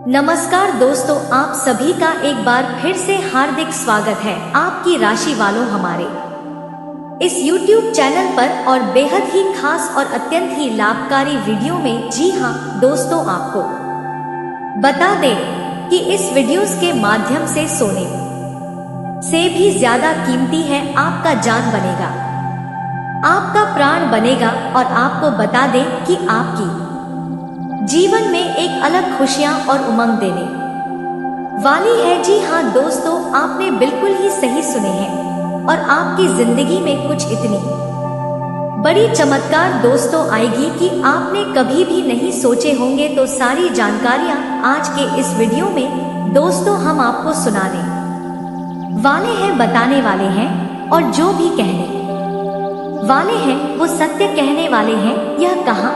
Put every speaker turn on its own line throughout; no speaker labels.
नमस्कार दोस्तों, आप सभी का एक बार फिर से हार्दिक स्वागत है आपकी राशि वालों हमारे इस YouTube चैनल पर और बेहद ही खास और अत्यंत ही लाभकारी वीडियो में। जी हाँ दोस्तों, आपको बता दें कि इस वीडियोस के माध्यम से सोने से भी ज्यादा कीमती है आपका जान बनेगा, आपका प्राण बनेगा। और आपको बता दें कि आपकी जीवन में एक अलग खुशियां और उमंग देने वाली है। जी हाँ दोस्तों, आपने बिल्कुल ही सही सुने हैं और आपकी जिंदगी में कुछ इतनी बड़ी चमत्कार दोस्तों आएगी कि आपने कभी भी नहीं सोचे होंगे। तो सारी जानकारियां आज के इस वीडियो में दोस्तों हम आपको सुनाने वाले हैं, बताने वाले हैं। और जो भी कहने वाले हैं वो सत्य कहने वाले हैं। यह कहाँ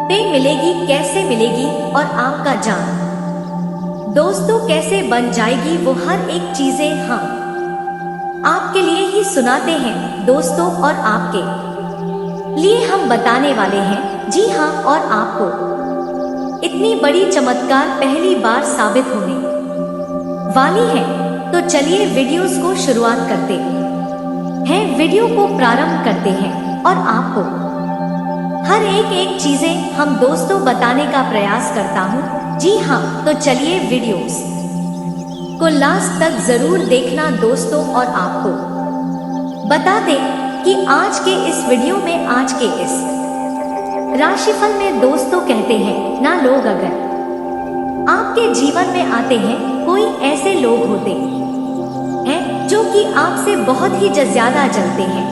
पे मिलेगी, कैसे मिलेगी और आपका जान दोस्तों कैसे बन जाएगी, वो हर एक चीजें हम आपके लिए ही सुनाते हैं दोस्तों, और आपके लिए हम बताने वाले हैं। जी हाँ, और आपको इतनी बड़ी चमत्कार पहली बार साबित होने वाली है। तो चलिए वीडियोस को शुरुआत करते हैं, वीडियो को प्रारंभ करते हैं और आपको हर एक चीजें हम दोस्तों बताने का प्रयास करता हूँ। जी हाँ, तो चलिए वीडियोस को लास्ट तक जरूर देखना दोस्तों। और आपको बता दें कि आज के इस वीडियो में, आज के इस राशिफल में दोस्तों कहते हैं ना, लोग अगर आपके जीवन में आते हैं, कोई ऐसे लोग होते हैं जो कि आपसे बहुत ही ज्यादा जलते हैं,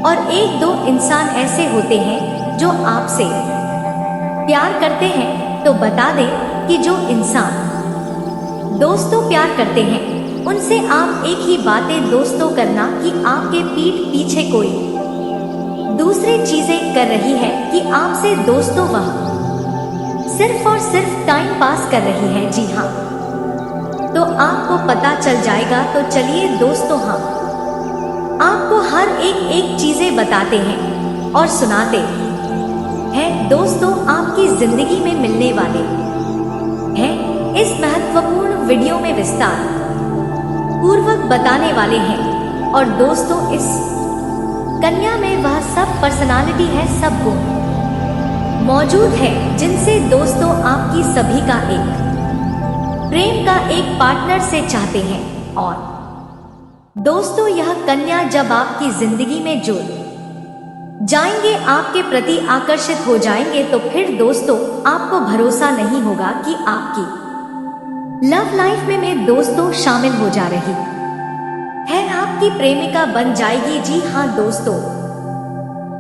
और एक दो इंसान ऐसे होते हैं जो आपसे प्यार करते हैं। तो बता दें कि जो इंसान दोस्तों प्यार करते हैं, उनसे आप एक ही बातें दोस्तों करना कि आपके पीठ पीछे कोई दूसरी चीजें कर रही है कि आपसे दोस्तों वह सिर्फ और सिर्फ टाइम पास कर रही है। जी हाँ, तो आपको पता चल जाएगा। तो चलिए दोस्तों, हम आपको हर एक चीजें बताते हैं और सुनाते हैं दोस्तों, आपकी जिंदगी में मिलने वाले हैं। इस महत्वपूर्ण वीडियो में विस्तार पूर्वक बताने वाले हैं। और दोस्तों, इस कन्या में वह सब पर्सनालिटी है, सब गुण मौजूद है जिनसे दोस्तों आपकी सभी का एक प्रेम का एक पार्टनर से चाहते हैं। और दोस्तों, यह कन्या जब आपकी जिंदगी में जुड़ जाएंगे, आपके प्रति आकर्षित हो जाएंगे, तो फिर दोस्तों आपको भरोसा नहीं होगा कि आपकी लव लाइफ में दोस्तों शामिल हो जा रही है, आपकी प्रेमिका बन जाएगी। जी हाँ दोस्तों,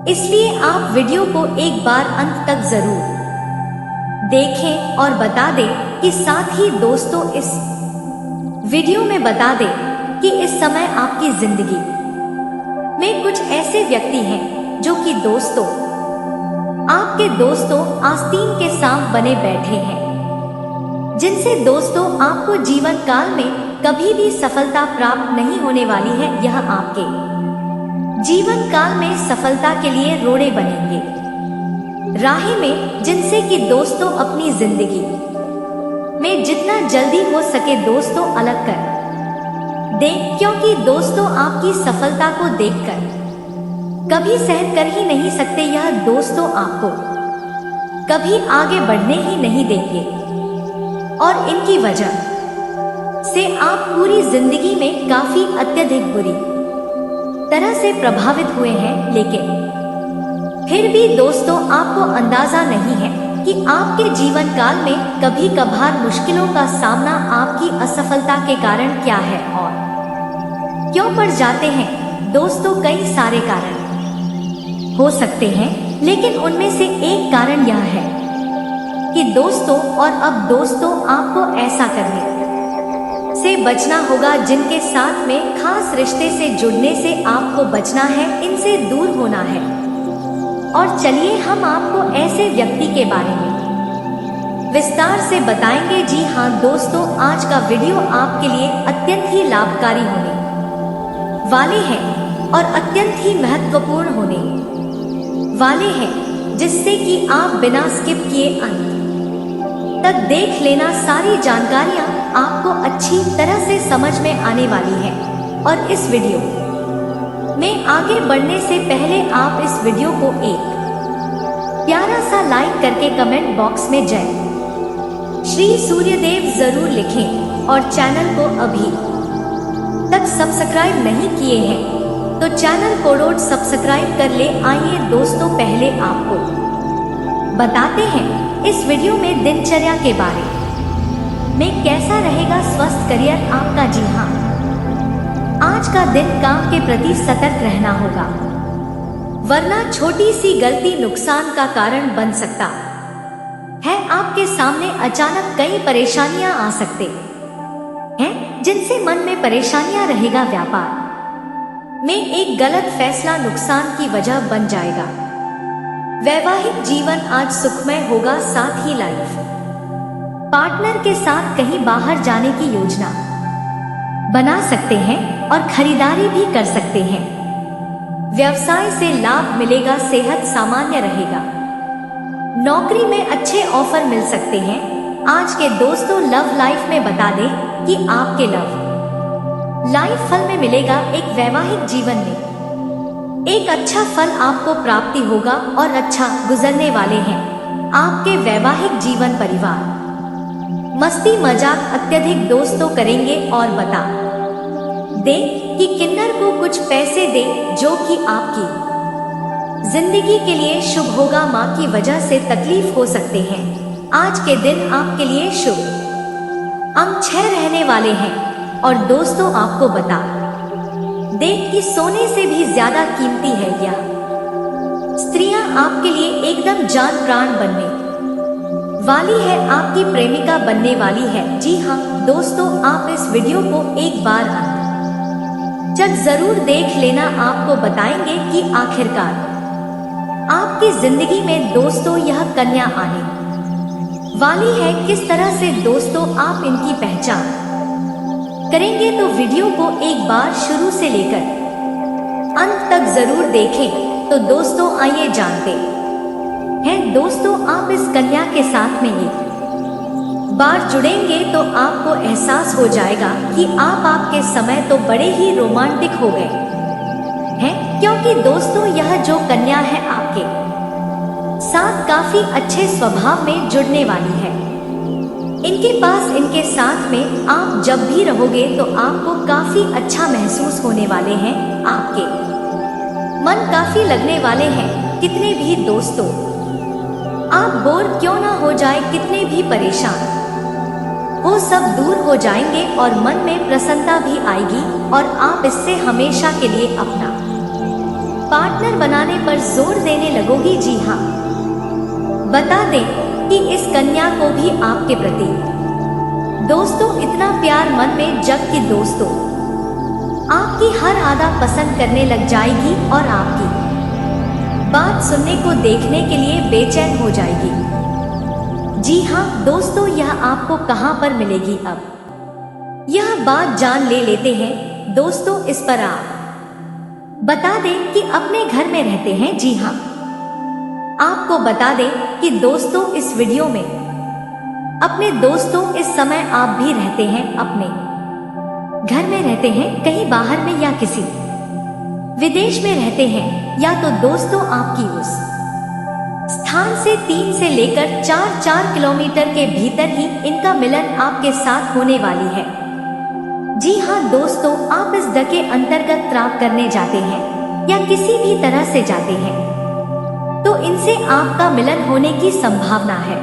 इसलिए आप वीडियो को एक बार अंत तक जरूर देखें। और बता दें कि साथ ही दोस्तों इस वीडियो में बता दें कि इस समय आपकी जिंदगी में कुछ ऐसे व्यक्ति हैं जो कि दोस्तों आपके दोस्तों आस्तीन के सांप बने बैठे हैं, जिनसे दोस्तों आपको जीवन काल में कभी भी सफलता प्राप्त नहीं होने वाली है। यह आपके जीवन काल में सफलता के लिए रोड़े बनेंगे राह में, जिनसे कि दोस्तों अपनी जिंदगी में जितना जल्दी हो सके दोस्तों अलग कर दें, क्योंकि दोस्तों आपकी सफलता को देखकर कभी सहन कर ही नहीं सकते। यह दोस्तों आपको कभी आगे बढ़ने ही नहीं देंगे, और इनकी वजह से आप पूरी जिंदगी में काफी अत्यधिक बुरी तरह से प्रभावित हुए हैं। लेकिन फिर भी दोस्तों आपको अंदाजा नहीं है कि आपके जीवन काल में कभी कभार मुश्किलों का सामना आपकी असफलता के कारण क्या है और क्यों पड़ जाते हैं दोस्तों। कई सारे कारण हो सकते हैं, लेकिन उनमें से एक कारण यह है कि दोस्तों, और अब दोस्तों आपको ऐसा करने से बचना होगा जिनके साथ में खास रिश्ते से जुड़ने से आपको बचना है, इनसे दूर होना है। और चलिए हम आपको ऐसे व्यक्ति के बारे में विस्तार से बताएंगे। जी हाँ दोस्तों, आज का वीडियो आपके लिए अत्यंत ही लाभकारी होने वाले हैं और अत्यंत ही महत्वपूर्ण होने वाले हैं, जिससे कि आप बिना स्किप किए अंत तक देख लेना। सारी जानकारियाँ आपको अच्छी तरह से समझ में आने वाली है। और इस वीडियो में आगे बढ़ने से पहले आप इस वीडियो को एक प्यारा सा लाइक करके कमेंट बॉक्स में जय श्री सूर्यदेव जरूर लिखें और चैनल को अभी तक सब्सक्राइब नहीं किए हैं तो चैनल को रोज सब्सक्राइब कर ले। आइए दोस्तों, पहले आपको बताते हैं इस वीडियो में दिनचर्या के बारे में कैसा रहेगा स्वस्थ करियर आपका। जी हाँ, आज का दिन काम के प्रति सतर्क रहना होगा, वरना छोटी सी गलती नुकसान का कारण बन सकता है। आपके सामने अचानक कई परेशानियां आ सकते हैं जिनसे मन में परेशानियां रहेगा। व्यापार में एक गलत फैसला नुकसान की वजह बन जाएगा। वैवाहिक जीवन आज सुखमय होगा, साथ ही लाइफ पार्टनर के साथ कहीं बाहर जाने की योजना बना सकते हैं और खरीदारी भी कर सकते हैं। व्यवसाय से लाभ मिलेगा, सेहत सामान्य रहेगा। नौकरी में अच्छे ऑफर मिल सकते हैं। आज के दोस्तों लव लाइफ में बता दें कि आपके लव लाइफ फल में मिलेगा। एक वैवाहिक जीवन में एक अच्छा फल आपको प्राप्ति होगा और अच्छा गुजरने वाले हैं आपके वैवाहिक जीवन। परिवार मस्ती मजाक अत्यधिक दोस्तों करेंगे और बता दे कि किन्नर को कुछ पैसे दे जो कि आपकी जिंदगी के लिए शुभ होगा। माँ की वजह से तकलीफ हो सकते हैं। आज के दिन आपके लिए शुभ अंक 6 रहने वाले हैं। और दोस्तों आपको बता दे कि सोने से भी ज्यादा कीमती है यह स्त्रियां आपके लिए एकदम जान प्राण बनने वाली है, आपकी प्रेमिका बनने वाली है। जी हाँ दोस्तों, आप इस वीडियो को एक बार जब जरूर देख लेना। आपको बताएंगे कि आखिरकार आपकी जिंदगी में दोस्तों यह कन्या आने वाली है किस तरह से। दोस्तों आप इनकी पहचान करेंगे तो वीडियो को एक बार शुरू से लेकर अंत तक जरूर देखें। तो दोस्तों आइए जानते हैं। दोस्तों आप इस कन्या के साथ में एक बार जुड़ेंगे तो आपको एहसास हो जाएगा कि आप आपके समय तो बड़े ही रोमांटिक हो गए हैं, क्योंकि दोस्तों यह जो कन्या है आपके साथ काफी अच्छे स्वभाव में जुड़ने वाली है। इनके पास इनके साथ में आप जब भी रहोगे तो आपको काफी अच्छा महसूस होने वाले हैं। आपके मन काफी लगने वाले हैं। कितने भी दोस्तों आप बोर क्यों ना हो जाए, कितने भी परेशान वो सब दूर हो जाएंगे और मन में प्रसन्नता भी आएगी और आप इससे हमेशा के लिए अपना पार्टनर बनाने पर जोर देने लगोगी। जी हाँ, बता दें कि इस कन्या को भी आपके प्रति दोस्तों इतना प्यार मन में जग कि दोस्तों आपकी हर आदा पसंद करने लग जाएगी और आपकी बात सुनने को देखने के लिए बेचैन हो जाएगी। जी हाँ दोस्तों, यह आपको कहां पर मिलेगी अब यह बात जान लेते हैं। दोस्तों इस पर आप बता दें कि अपने घर में रहते हैं। जी हाँ, आपको बता दें कि दोस्तों इस वीडियो में अपने दोस्तों इस समय आप भी रहते हैं, अपने घर में रहते हैं, कहीं बाहर में या किसी विदेश में रहते हैं, या तो दोस्तों आपकी उस स्थान से 3 से लेकर 4 किलोमीटर के भीतर ही इनका मिलन आपके साथ होने वाली है। जी हाँ दोस्तों, आप इस द के अंतर्गत ट्रैप करने जाते हैं या किसी भी तरह से जाते हैं तो इनसे आपका मिलन होने की संभावना है।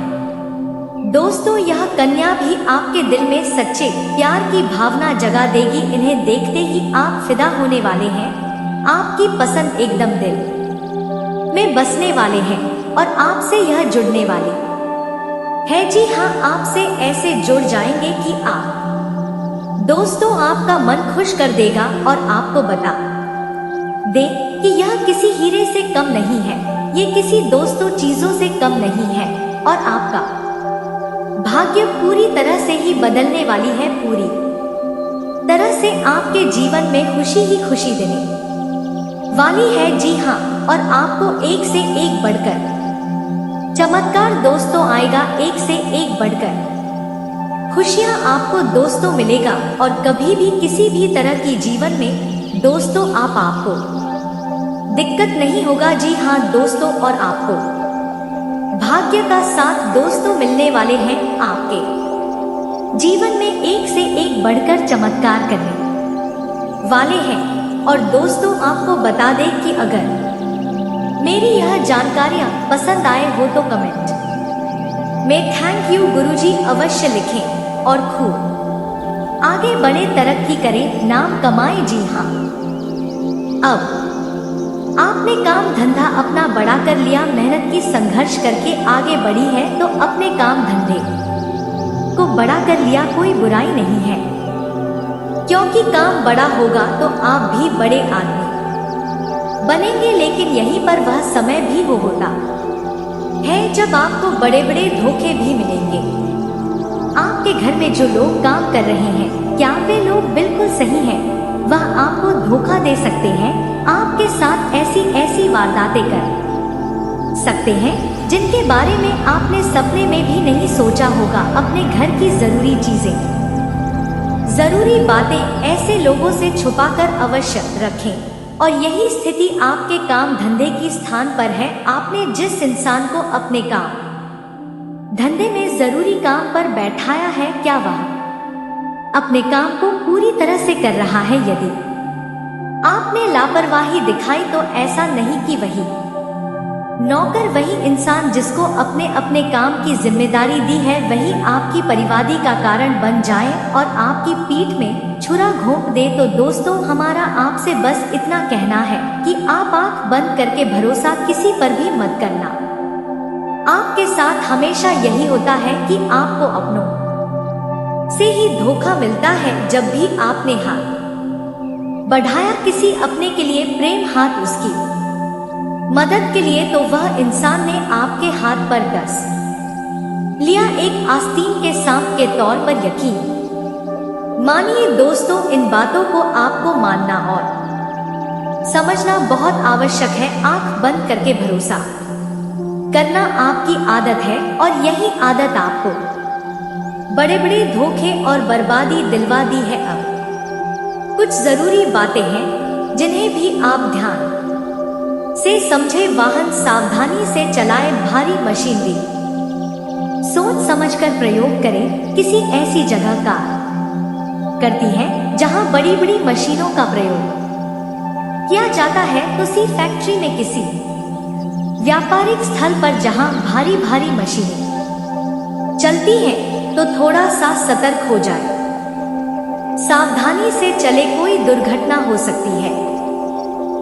दोस्तों यह कन्या भी आपके दिल में सच्चे प्यार की भावना जगा देगी। इन्हें देखते ही आप फिदा होने वाले हैं। आपकी पसंद एकदम दिल में बसने वाले हैं और आपसे यह जुड़ने वाली है। जी हाँ, आपसे ऐसे जुड़ जाएंगे कि आप दोस्तों आपका मन खुश कर देगा और आपको बता दे कि यह किसी हीरे से कम नहीं है, ये किसी दोस्तों चीजों से कम नहीं है और आपका भाग्य पूरी तरह से ही बदलने वाली है। पूरी तरह से आपके जीवन में खुशी ही खुशी देने वाली है। जी हाँ, और आपको एक से एक बढ़कर चमत्कार दोस्तों आएगा एक से एक बढ़कर। खुशियाँ आपको दोस्तों मिलेगा और कभी भी किसी भी तरह की जीवन में दोस्तों आपको दिक्कत नहीं होगा। जी हाँ दोस्तों, और आपको भाग्य का साथ दोस्तों मिलने वाले हैं आपके जीवन में एक से एक बढ़कर चमत्कार करने वाले हैं। और दोस्तों आपको बता दें कि अगर मेरी यह जानकारियाँ पसंद आए हो तो कमेंट में थैंक यू गुरुजी अवश्य लिखें और खूब आगे बढ़े, तरक्की करें, नाम कमाएं। जी हाँ, अब आपने काम धंधा अपना बड़ा कर लिया, मेहनत की संघर्ष करके आगे बढ़ी है तो अपने काम धंधे को बड़ा कर लिया, कोई बुराई नहीं है, क्योंकि काम बड़ा होगा तो आप भी बड़े आदमी बनेंगे। लेकिन यहीं पर वह समय भी वो होता है जब आपको बड़े बड़े धोखे भी मिलेंगे। आपके घर में जो लोग काम कर रहे हैं, क्या वे लोग बिल्कुल सही हैं? वह आपको धोखा दे सकते हैं, आपके साथ ऐसी ऐसी वारदातें कर सकते हैं जिनके बारे में आपने सपने में भी नहीं सोचा होगा। अपने घर की जरूरी चीजें, जरूरी बातें ऐसे लोगों से छुपाकर अवश्य रखें। और यही स्थिति आपके काम धंधे की स्थान पर है। आपने जिस इंसान को अपने काम धंधे में जरूरी काम पर बैठाया है, क्या वह अपने काम को पूरी तरह से कर रहा है? यदि आपने लापरवाही दिखाई तो ऐसा नहीं कि वही नौकर, वही इंसान जिसको अपने अपने काम की जिम्मेदारी दी है, वही आपकी बर्बादी का कारण बन जाए और आपकी पीठ में छुरा घोंप दे। तो दोस्तों हमारा आपसे बस इतना कहना है कि आप आंख बंद करके भरोसा किसी पर भी मत करना। आपके साथ हमेशा यही होता है कि आपको अपनों से ही धोखा मिलता है। जब भी आपने हाथ बढ़ाया किसी अपने के लिए, प्रेम हाथ उसकी मदद के लिए, तो वह इंसान ने आपके हाथ पर डस लिया एक आस्तीन के सांप के तौर पर। यकीन मानिए दोस्तों, इन बातों को आपको मानना और समझना बहुत आवश्यक है। आंख बंद करके भरोसा करना आपकी आदत है और यही आदत आपको बड़े बड़े धोखे और बर्बादी दिलवा दी है। अब कुछ जरूरी बातें हैं जिन्हें भी आप ध्यान से समझे। वाहन सावधानी से चलाएं, भारी मशीनरी सोच समझकर प्रयोग करें। किसी ऐसी जगह का करती है जहां बड़ी बड़ी मशीनों का प्रयोग किया जाता है, तो सी फैक्ट्री में किसी व्यापारिक स्थल पर जहां भारी भारी मशीनें चलती हैं, तो थोड़ा सा सतर्क हो जाए, सावधानी से चले। कोई दुर्घटना हो सकती है,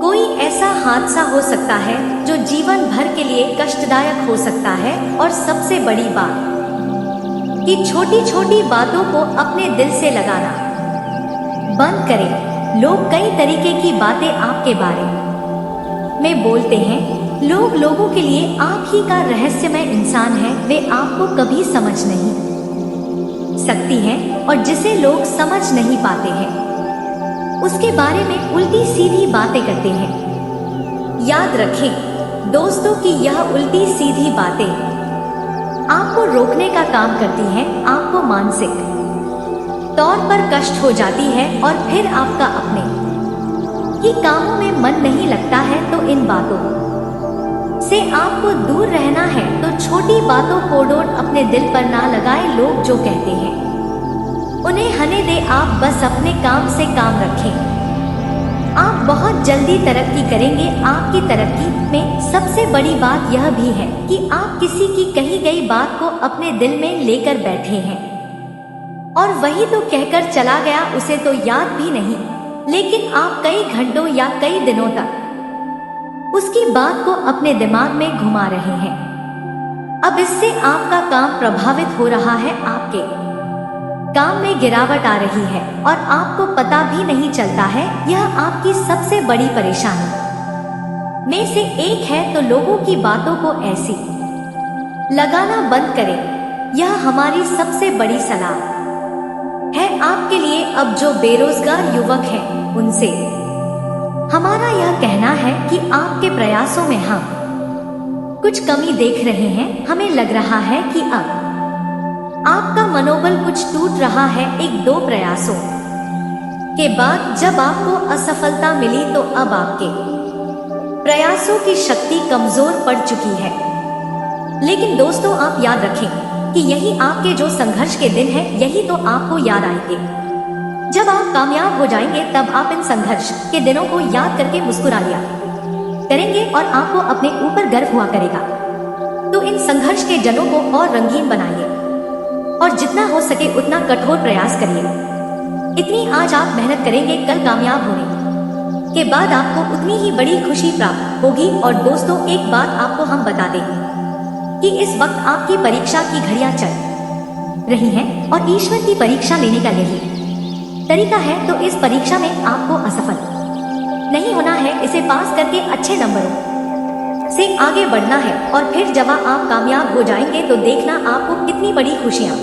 कोई ऐसा हादसा हो सकता है जो जीवन भर के लिए कष्टदायक हो सकता है। और सबसे बड़ी बात कि छोटी छोटी बातों को अपने दिल से लगाना बंद करें। लोग कई तरीके की बातें आपके बारे में बोलते हैं। लोग लोगों के लिए आप ही का रहस्यमय इंसान है, वे आपको कभी समझ नहीं सकती हैं और जिसे लोग समझ नहीं पाते हैं उसके बारे में उल्टी सीधी बातें करते हैं। याद रखें दोस्तों कि यह उल्टी सीधी बातें आपको रोकने का काम करती हैं, आपको मानसिक तौर पर कष्ट हो जाती है और फिर आपका अपने ही कामों में मन नहीं लगता है। तो इन बातों से आपको दूर रहना है। तो छोटी बातों को डोट अपने दिल पर ना लगाए। लोग जो कहते हैं उन्हें हने दे, आप बस अपने काम से काम रखें। आप बहुत जल्दी तरक्की करेंगे। आपकी तरक्की में सबसे बड़ी बात यह भी है कि आप किसी की कही गई बात को अपने दिल में लेकर बैठे हैं और वही तो कहकर चला गया, उसे तो याद भी नहीं, लेकिन आप कई घंटों या कई दिनों तक उसकी बात को अपने दिमाग में घुमा रहे हैं। अब इससे आपका काम प्रभावित हो रहा है, आपके काम में गिरावट आ रही है और आपको पता भी नहीं चलता है। यह आपकी सबसे बड़ी परेशानी में से एक है। तो लोगों की बातों को ऐसी लगाना बंद करें। यह हमारी सबसे बड़ी सलाह है आपके लिए। अब जो बेरोजगार युवक हैं उनसे हमारा यह कहना है कि आपके प्रयासों में हम कुछ कमी देख रहे हैं। हमें लग रहा है कि अब आपका मनोबल कुछ टूट रहा है। एक दो प्रयासों के बाद जब आपको असफलता मिली तो अब आपके प्रयासों की शक्ति कमजोर पड़ चुकी है। लेकिन दोस्तों, आप याद रखें कि यही आपके जो संघर्ष के दिन हैं, यही तो आपको याद आएंगे। जब आप कामयाब हो जाएंगे तब आप इन संघर्ष के दिनों को याद करके मुस्कुरा लिया करेंगे और आपको अपने ऊपर गर्व हुआ करेगा। तो इन संघर्ष के जनों को और रंगीन बनाइए और जितना हो सके उतना कठोर प्रयास करिए। इतनी आज आप मेहनत करेंगे, कल कामयाब होने के बाद आपको उतनी ही बड़ी खुशी प्राप्त होगी। और दोस्तों, एक बात आपको हम बता दें कि इस वक्त आपकी परीक्षा की घड़ियां चल रही हैं और ईश्वर की परीक्षा लेने का यही तरीका है। तो इस परीक्षा में आपको असफल नहीं होना है, इसे पास करके अच्छे नंबरों से आगे बढ़ना है। और फिर जब आप कामयाब हो जाएंगे तो देखना आपको कितनी बड़ी खुशियां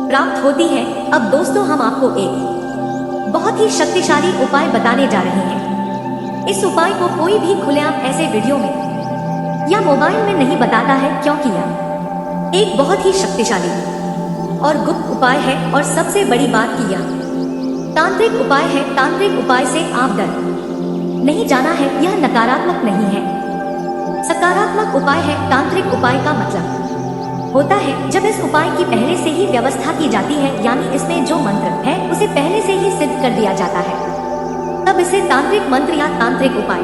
प्राप्त होती हैं। अब दोस्तों, हम आपको एक बहुत ही शक्तिशाली उपाय बताने जा रहे हैं। इस उपाय को कोई भी खुलेआम ऐसे वीडियो में या मोबाइल में नहीं बताता है, क्योंकि यह एक बहुत ही शक्तिशाली और गुप्त उपाय है। और सबसे बड़ी बात कि यह तांत्रिक उपाय है। तांत्रिक उपाय से आप डर नहीं जाना है, यह नकारात्मक नहीं है, सकारात्मक उपाय है। तांत्रिक उपाय का मतलब होता है जब इस उपाय की पहले से ही व्यवस्था की जाती है, यानी इसमें जो मंत्र है उसे पहले से ही सिद्ध कर दिया जाता है, तब इसे तांत्रिक मंत्र या तांत्रिक उपाय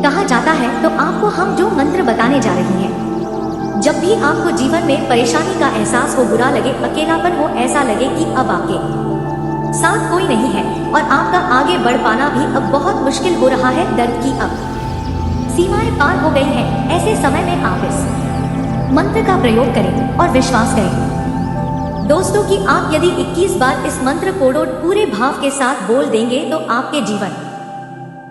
कहा जाता है। तो आपको हम जो मंत्र बताने जा रहे हैं, जब भी आपको जीवन में परेशानी का एहसास हो, बुरा लगे, अकेलापन हो, ऐसा लगे कि अब आपके साथ कोई नहीं है और आपका आगे बढ़ पाना भी अब बहुत मुश्किल हो रहा है, दर्द की अब सीमाएं पार हो गई हैं, ऐसे समय में आप इस मंत्र का प्रयोग करें और विश्वास करें दोस्तों कि आप यदि 21 बार इस मंत्र को पूरे भाव के साथ बोल देंगे तो आपके जीवन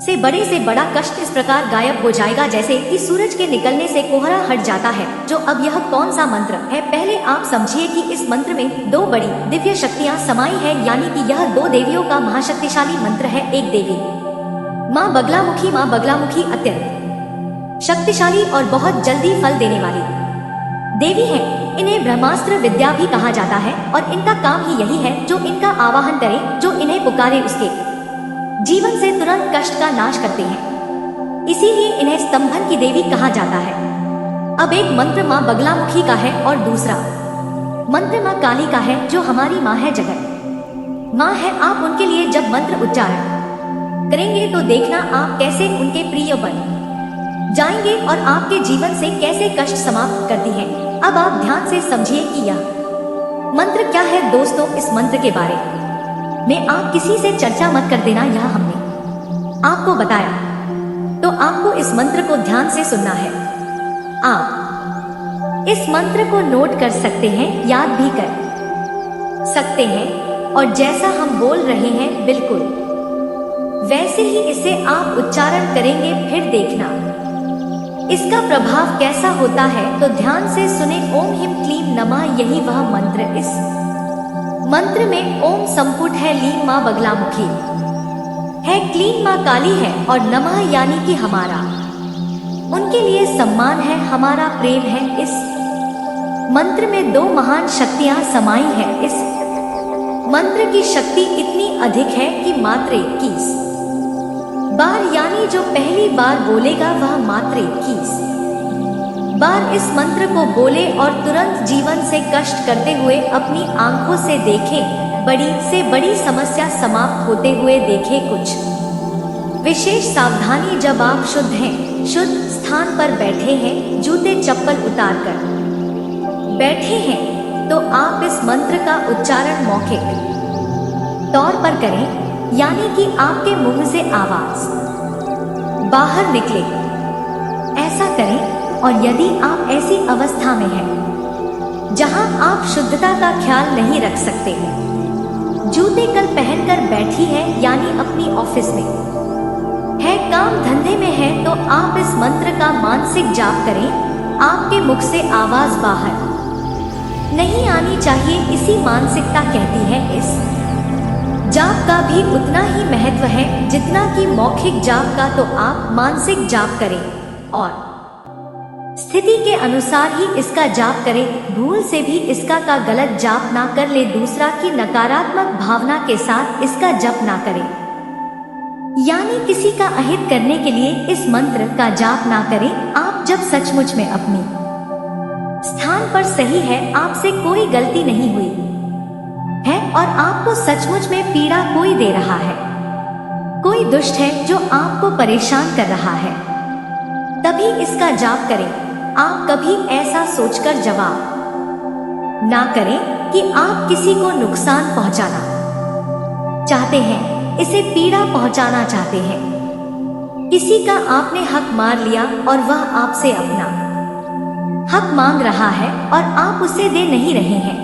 से बड़ा कष्ट इस प्रकार गायब हो जाएगा जैसे कि सूरज के निकलने से कोहरा हट जाता है। जो अब यह कौन सा मंत्र है, पहले आप समझिए कि इस मंत्र में दो बड़ी दिव्य शक्तियां समाई है, यानी कि यह दो देवियों का महाशक्तिशाली मंत्र है। एक देवी माँ बगलामुखी अत्यंत शक्तिशाली और बहुत जल्दी फल देने वाली देवी है। इन्हें ब्रह्मास्त्र विद्या भी कहा जाता है और इनका काम ही यही है, जो इनका आवाहन करे, जो इन्हें पुकारे, उसके जीवन से तुरंत कष्ट का नाश करते हैं। इसीलिए इन्हें स्तंभन की देवी कहा जाता है। अब एक मंत्र माँ बगलामुखी का है और दूसरा मंत्र माँ काली का है, जो हमारी माँ है, जगत माँ है। आप उनके लिए जब मंत्र उच्चारण करेंगे तो देखना आप कैसे उनके प्रिय बन जाएंगे और आपके जीवन से कैसे कष्ट समाप्त करती है। अब आप ध्यान से समझिए कि यह मंत्र क्या है। दोस्तों, इस मंत्र के बारे में आप किसी से चर्चा मत कर देना, यह हमने आपको बताया, तो आपको इस मंत्र को ध्यान से सुनना है। आप इस मंत्र को नोट कर सकते हैं, याद भी कर सकते हैं, और जैसा हम बोल रहे हैं बिल्कुल वैसे ही इसे आप उच्चारण करेंगे। फिर देखना इसका प्रभाव कैसा होता है। तो ध्यान से सुने। ओम ह्रीं क्लीं नमः, यही वह मंत्र। इस मंत्र में ओम संपुट है, लीं माँ बगलामुखी है, क्लीं माँ काली है और नमः यानी कि हमारा उनके लिए सम्मान है, हमारा प्रेम है। इस मंत्र में दो महान शक्तियां समाई हैं। इस मंत्र की शक्ति इतनी अधिक है कि मात्र 21 बार, यानी जो पहली बार बोलेगा वह मात्र 21 बार इस मंत्र को बोले और तुरंत जीवन से कष्ट करते हुए अपनी आंखों से देखे, बड़ी से बड़ी समस्या समाप्त होते हुए देखे। कुछ विशेष सावधानी, जब आप शुद्ध हैं, शुद्ध स्थान पर बैठे हैं, जूते चप्पल उतार कर बैठे हैं, तो आप इस मंत्र का उच्चारण मौखिक तौर पर करें, यानी कि आपके मुंह से आवाज बाहर निकले, ऐसा करें। और यदि आप ऐसी अवस्था में हैं जहां आप शुद्धता का ख्याल नहीं रख सकते, जूते कल पहनकर बैठी है, यानी अपनी ऑफिस में है, काम धंधे में है, तो आप इस मंत्र का मानसिक जाप करें। आपके मुख से आवाज बाहर नहीं आनी चाहिए, इसी मानसिकता कहती है। इस जाप का भी उतना ही महत्व है जितना कि मौखिक जाप का। तो आप मानसिक जाप करें और स्थिति के अनुसार ही इसका जाप करें। भूल से भी इसका का गलत जाप ना कर ले। दूसरा की नकारात्मक भावना के साथ इसका जप ना करें, यानी किसी का अहित करने के लिए इस मंत्र का जाप ना करें। आप जब सचमुच में अपनी स्थान पर सही है, आपसे कोई गलती नहीं हुई है और आपको सचमुच में पीड़ा कोई दे रहा है, कोई दुष्ट है जो आपको परेशान कर रहा है, तभी इसका जाप करें। आप कभी ऐसा सोचकर जवाब ना करें कि आप किसी को नुकसान पहुंचाना चाहते हैं, इसे पीड़ा पहुंचाना चाहते हैं। किसी का आपने हक मार लिया और वह आपसे अपना हक मांग रहा है और आप उसे दे नहीं रहे हैं,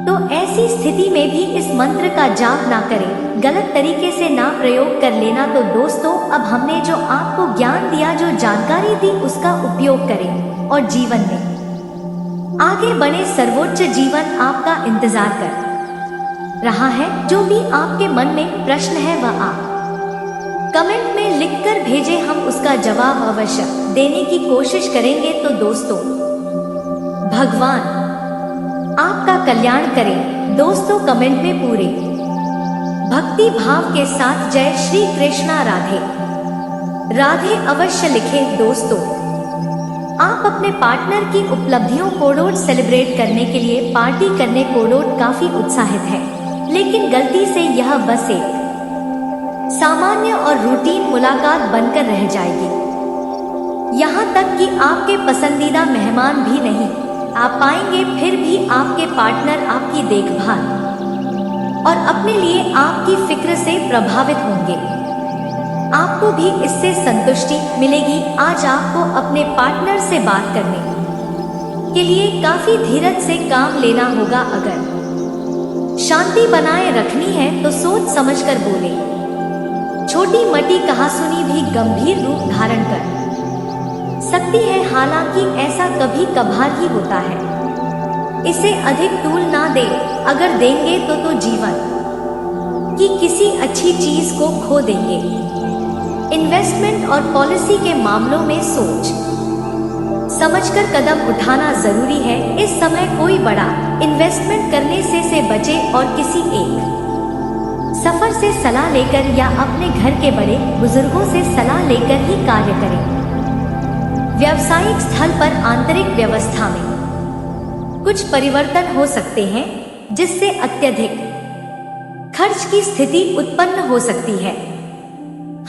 तो ऐसी स्थिति में भी इस मंत्र का जाप ना करें। गलत तरीके से ना प्रयोग कर लेना। तो दोस्तों, अब हमने जो आपको ज्ञान दिया, जो जानकारी दी, उसका उपयोग करें और जीवन में आगे बढ़े। सर्वोच्च जीवन आपका इंतजार कर रहा है। जो भी आपके मन में प्रश्न है वह आप कमेंट में लिखकर भेजें, हम उसका जवाब अवश्य देने की कोशिश करेंगे। तो दोस्तों, भगवान आपका कल्याण करें। दोस्तों, कमेंट में पूरे भक्ति भाव के साथ जय श्री कृष्णा राधे राधे अवश्य लिखें। दोस्तों, आप अपने पार्टनर की उपलब्धियों को सेलिब्रेट करने के लिए पार्टी करने को काफी उत्साहित है, लेकिन गलती से यह बस एक सामान्य और रूटीन मुलाकात बनकर रह जाएगी। यहाँ तक कि आपके पसंदीदा मेहमान भी नहीं आ पाएंगे, फिर भी आपके पार्टनर आपकी देखभाल और अपने लिए आपकी फिक्र से प्रभावित होंगे। आपको भी इससे संतुष्टि मिलेगी। आज आपको अपने पार्टनर से बात करने के लिए काफी धीरज से काम लेना होगा। अगर शांति बनाए रखनी है तो सोच समझकर बोले। छोटी मोटी कहासुनी भी गंभीर रूप धारण कर सकती है, हालांकि ऐसा कभी कभार ही होता है। इसे अधिक तूल ना दे, अगर देंगे तो जीवन की किसी अच्छी चीज को खो देंगे। इन्वेस्टमेंट और पॉलिसी के मामलों में सोच समझकर कदम उठाना जरूरी है। इस समय कोई बड़ा इन्वेस्टमेंट करने से बचे और किसी एक सफर से सलाह लेकर या अपने घर के बड़े बुजुर्गों से सलाह लेकर ही कार्य करें। व्यावसायिक स्थल पर आंतरिक व्यवस्था में कुछ परिवर्तन हो सकते हैं, जिससे अत्यधिक खर्च की स्थिति उत्पन्न हो सकती है।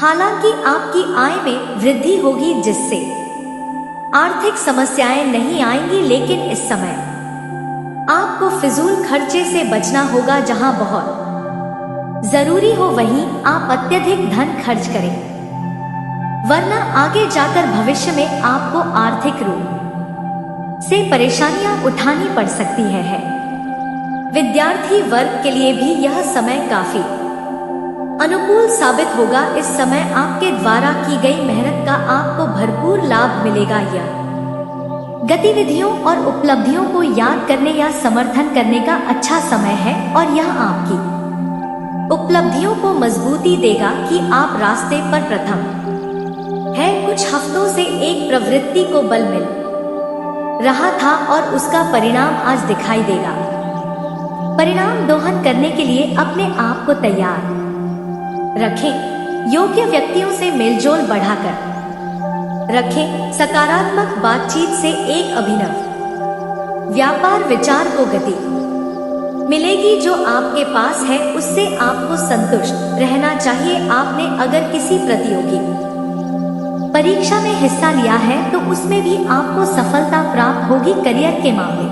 हालांकि आपकी आय में वृद्धि होगी, जिससे आर्थिक समस्याएं नहीं आएंगी, लेकिन इस समय आपको फिजूल खर्चे से बचना होगा। जहां बहुत जरूरी हो वहीं आप अत्यधिक धन खर्च करें, वरना आगे जाकर भविष्य में आपको आर्थिक रूप से परेशानियां उठानी पड़ सकती है। विद्यार्थी वर्ग के लिए भी यह समय काफी अनुकूल साबित होगा। इस समय आपके द्वारा की गई मेहनत का आपको भरपूर लाभ मिलेगा। यह गतिविधियों और उपलब्धियों को याद करने या समर्थन करने का अच्छा समय है और यह आपकी उपलब्धियों को मजबूती देगा कि आप रास्ते पर प्रथम है। कुछ हफ्तों से एक प्रवृत्ति को बल मिल रहा था और उसका परिणाम आज दिखाई देगा। परिणाम दोहन करने के लिए अपने आप को तैयार रखें। योग्य व्यक्तियों से मेलजोल बढ़ाकर रखें। सकारात्मक बातचीत से एक अभिनव व्यापार विचार को गति मिलेगी। जो आपके पास है उससे आपको संतुष्ट रहना चाहिए। आपने अगर किसी प्रतियोगी परीक्षा में हिस्सा लिया है तो उसमें भी आपको सफलता प्राप्त होगी। करियर के मामले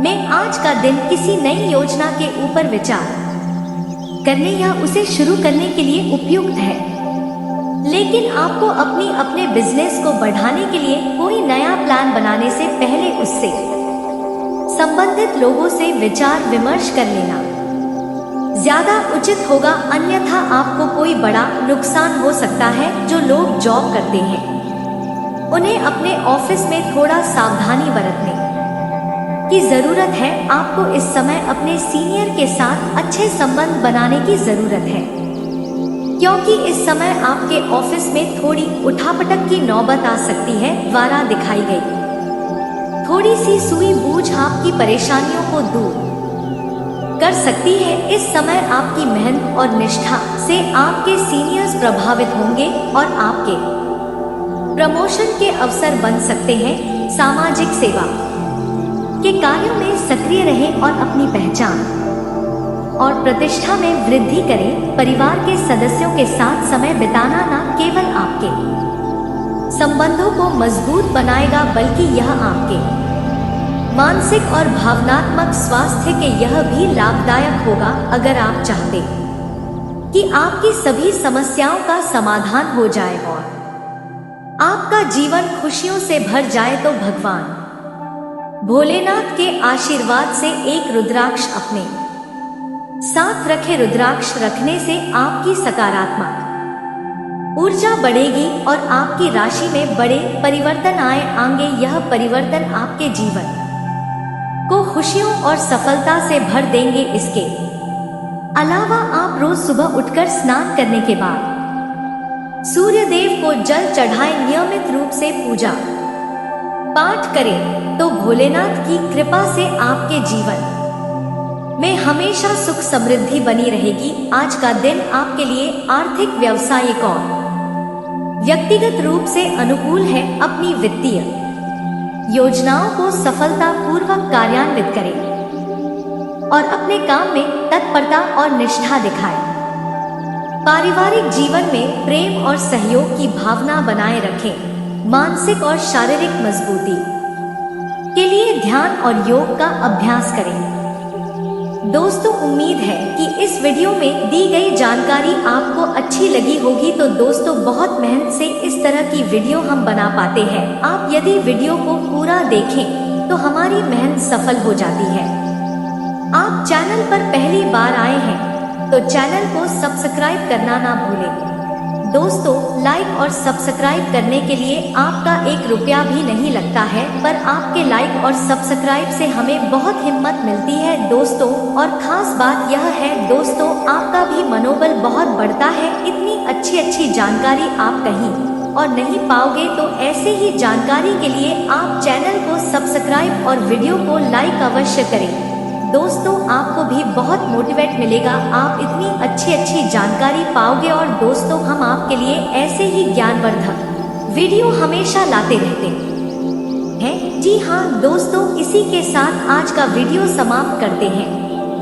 में आज का दिन किसी नई योजना के ऊपर विचार करने या उसे शुरू करने के लिए उपयुक्त है, लेकिन आपको अपने बिजनेस को बढ़ाने के लिए कोई नया प्लान बनाने से पहले उससे संबंधित लोगों से विचार विमर्श कर लेना ज्यादा उचित होगा, अन्यथा आपको कोई बड़ा नुकसान हो सकता है। जो लोग जॉब करते हैं उन्हें अपने ऑफिस में थोड़ा सावधानी बरतने की जरूरत है। आपको इस समय अपने सीनियर के साथ अच्छे संबंध बनाने की जरूरत है। क्योंकि इस समय आपके ऑफिस में थोड़ी उठापटक की नौबत आ सकती है, द्वारा दिखाई गई थोड़ी सी सुई बूझ आपकी परेशानियों को दूर कर सकती है। इस समय आपकी मेहनत और निष्ठा से आपके सीनियर्स प्रभावित होंगे और आपके प्रमोशन के अवसर बन सकते हैं। सामाजिक सेवा के कार्यों में सक्रिय रहें और अपनी पहचान और प्रतिष्ठा में वृद्धि करें। परिवार के सदस्यों के साथ समय बिताना न केवल आपके संबंधों को मजबूत बनाएगा, बल्कि यह आपके मानसिक और भावनात्मक स्वास्थ्य के यह भी लाभदायक होगा। अगर आप चाहते कि आपकी सभी समस्याओं का समाधान हो जाए और आपका जीवन खुशियों से भर जाए, तो भगवान भोलेनाथ के आशीर्वाद से एक रुद्राक्ष अपने साथ रखें। रुद्राक्ष रखने से आपकी सकारात्मक ऊर्जा बढ़ेगी और आपकी राशि में बड़े परिवर्तन आएंगे। यह परिवर्तन आपके जीवन को खुशियों और सफलता से भर देंगे। इसके अलावा आप रोज सुबह उठकर स्नान करने के बाद सूर्य देव को जल चढ़ाएं, नियमित रूप से पूजा पाठ करें, तो भोलेनाथ की कृपा से आपके जीवन में हमेशा सुख समृद्धि बनी रहेगी। आज का दिन आपके लिए आर्थिक, व्यावसायिक और व्यक्तिगत रूप से अनुकूल है। अपनी वित्तीय योजनाओं को सफलतापूर्वक कार्यान्वित करें और अपने काम में तत्परता और निष्ठा दिखाएं। पारिवारिक जीवन में प्रेम और सहयोग की भावना बनाए रखें। मानसिक और शारीरिक मजबूती के लिए ध्यान और योग का अभ्यास करें। दोस्तों, उम्मीद है कि इस वीडियो में दी गई जानकारी आपको अच्छी लगी होगी। तो दोस्तों, बहुत मेहनत से इस तरह की वीडियो हम बना पाते हैं। आप यदि वीडियो को पूरा देखें तो हमारी मेहनत सफल हो जाती है। आप चैनल पर पहली बार आए हैं तो चैनल को सब्सक्राइब करना ना भूलें। दोस्तों, लाइक और सब्सक्राइब करने के लिए आपका 1 रुपया भी नहीं लगता है, पर आपके लाइक और सब्सक्राइब से हमें बहुत हिम्मत मिलती है दोस्तों। और खास बात यह है दोस्तों, आपका भी मनोबल बहुत बढ़ता है। इतनी अच्छी जानकारी आप कहीं और नहीं पाओगे, तो ऐसे ही जानकारी के लिए आप चैनल को सब्सक्राइब और वीडियो को लाइक अवश्य करें। दोस्तों, आपको भी बहुत मोटिवेट मिलेगा, आप इतनी अच्छी जानकारी पाओगे। और दोस्तों, हम आपके लिए ऐसे ही ज्ञानवर्धक वीडियो हमेशा लाते रहते हैं। जी हाँ दोस्तों, इसी के साथ आज का वीडियो समाप्त करते हैं।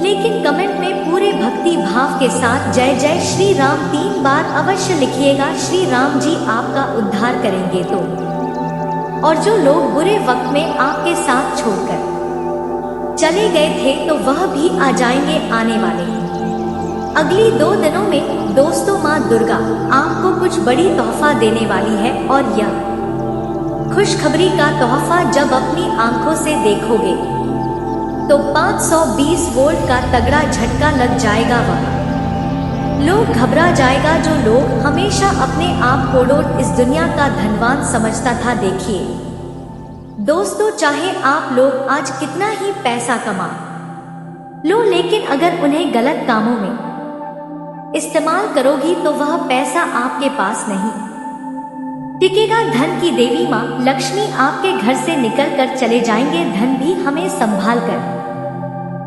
लेकिन कमेंट में पूरे भक्ति भाव के साथ जय जय श्री राम 3 बार अवश्य लिखिएगा। श्री राम जी आपका उद्धार करेंगे तो, और जो लोग बुरे वक्त में आपके साथ छोड़कर चले गए थे तो वह भी आ जाएंगे आने वाले अगली 2 दिनों में। दोस्तों, माँ दुर्गा आपको कुछ बड़ी तोहफा देने वाली है, और यह खुशखबरी का तोहफा जब अपनी आंखों से देखोगे तो 520 वोल्ट का तगड़ा झटका लग जाएगा। वह लोग घबरा जाएगा जो लोग हमेशा अपने आप को इस दुनिया का धनवान समझता था। देखिए दोस्तों, चाहे आप लोग आज कितना ही पैसा कमा लो, लेकिन अगर उन्हें गलत कामों में इस्तेमाल करोगी तो वह पैसा आपके पास नहीं टिकेगा। धन की देवी माँ लक्ष्मी आपके घर से निकल कर चले जाएंगे। धन भी हमें संभाल कर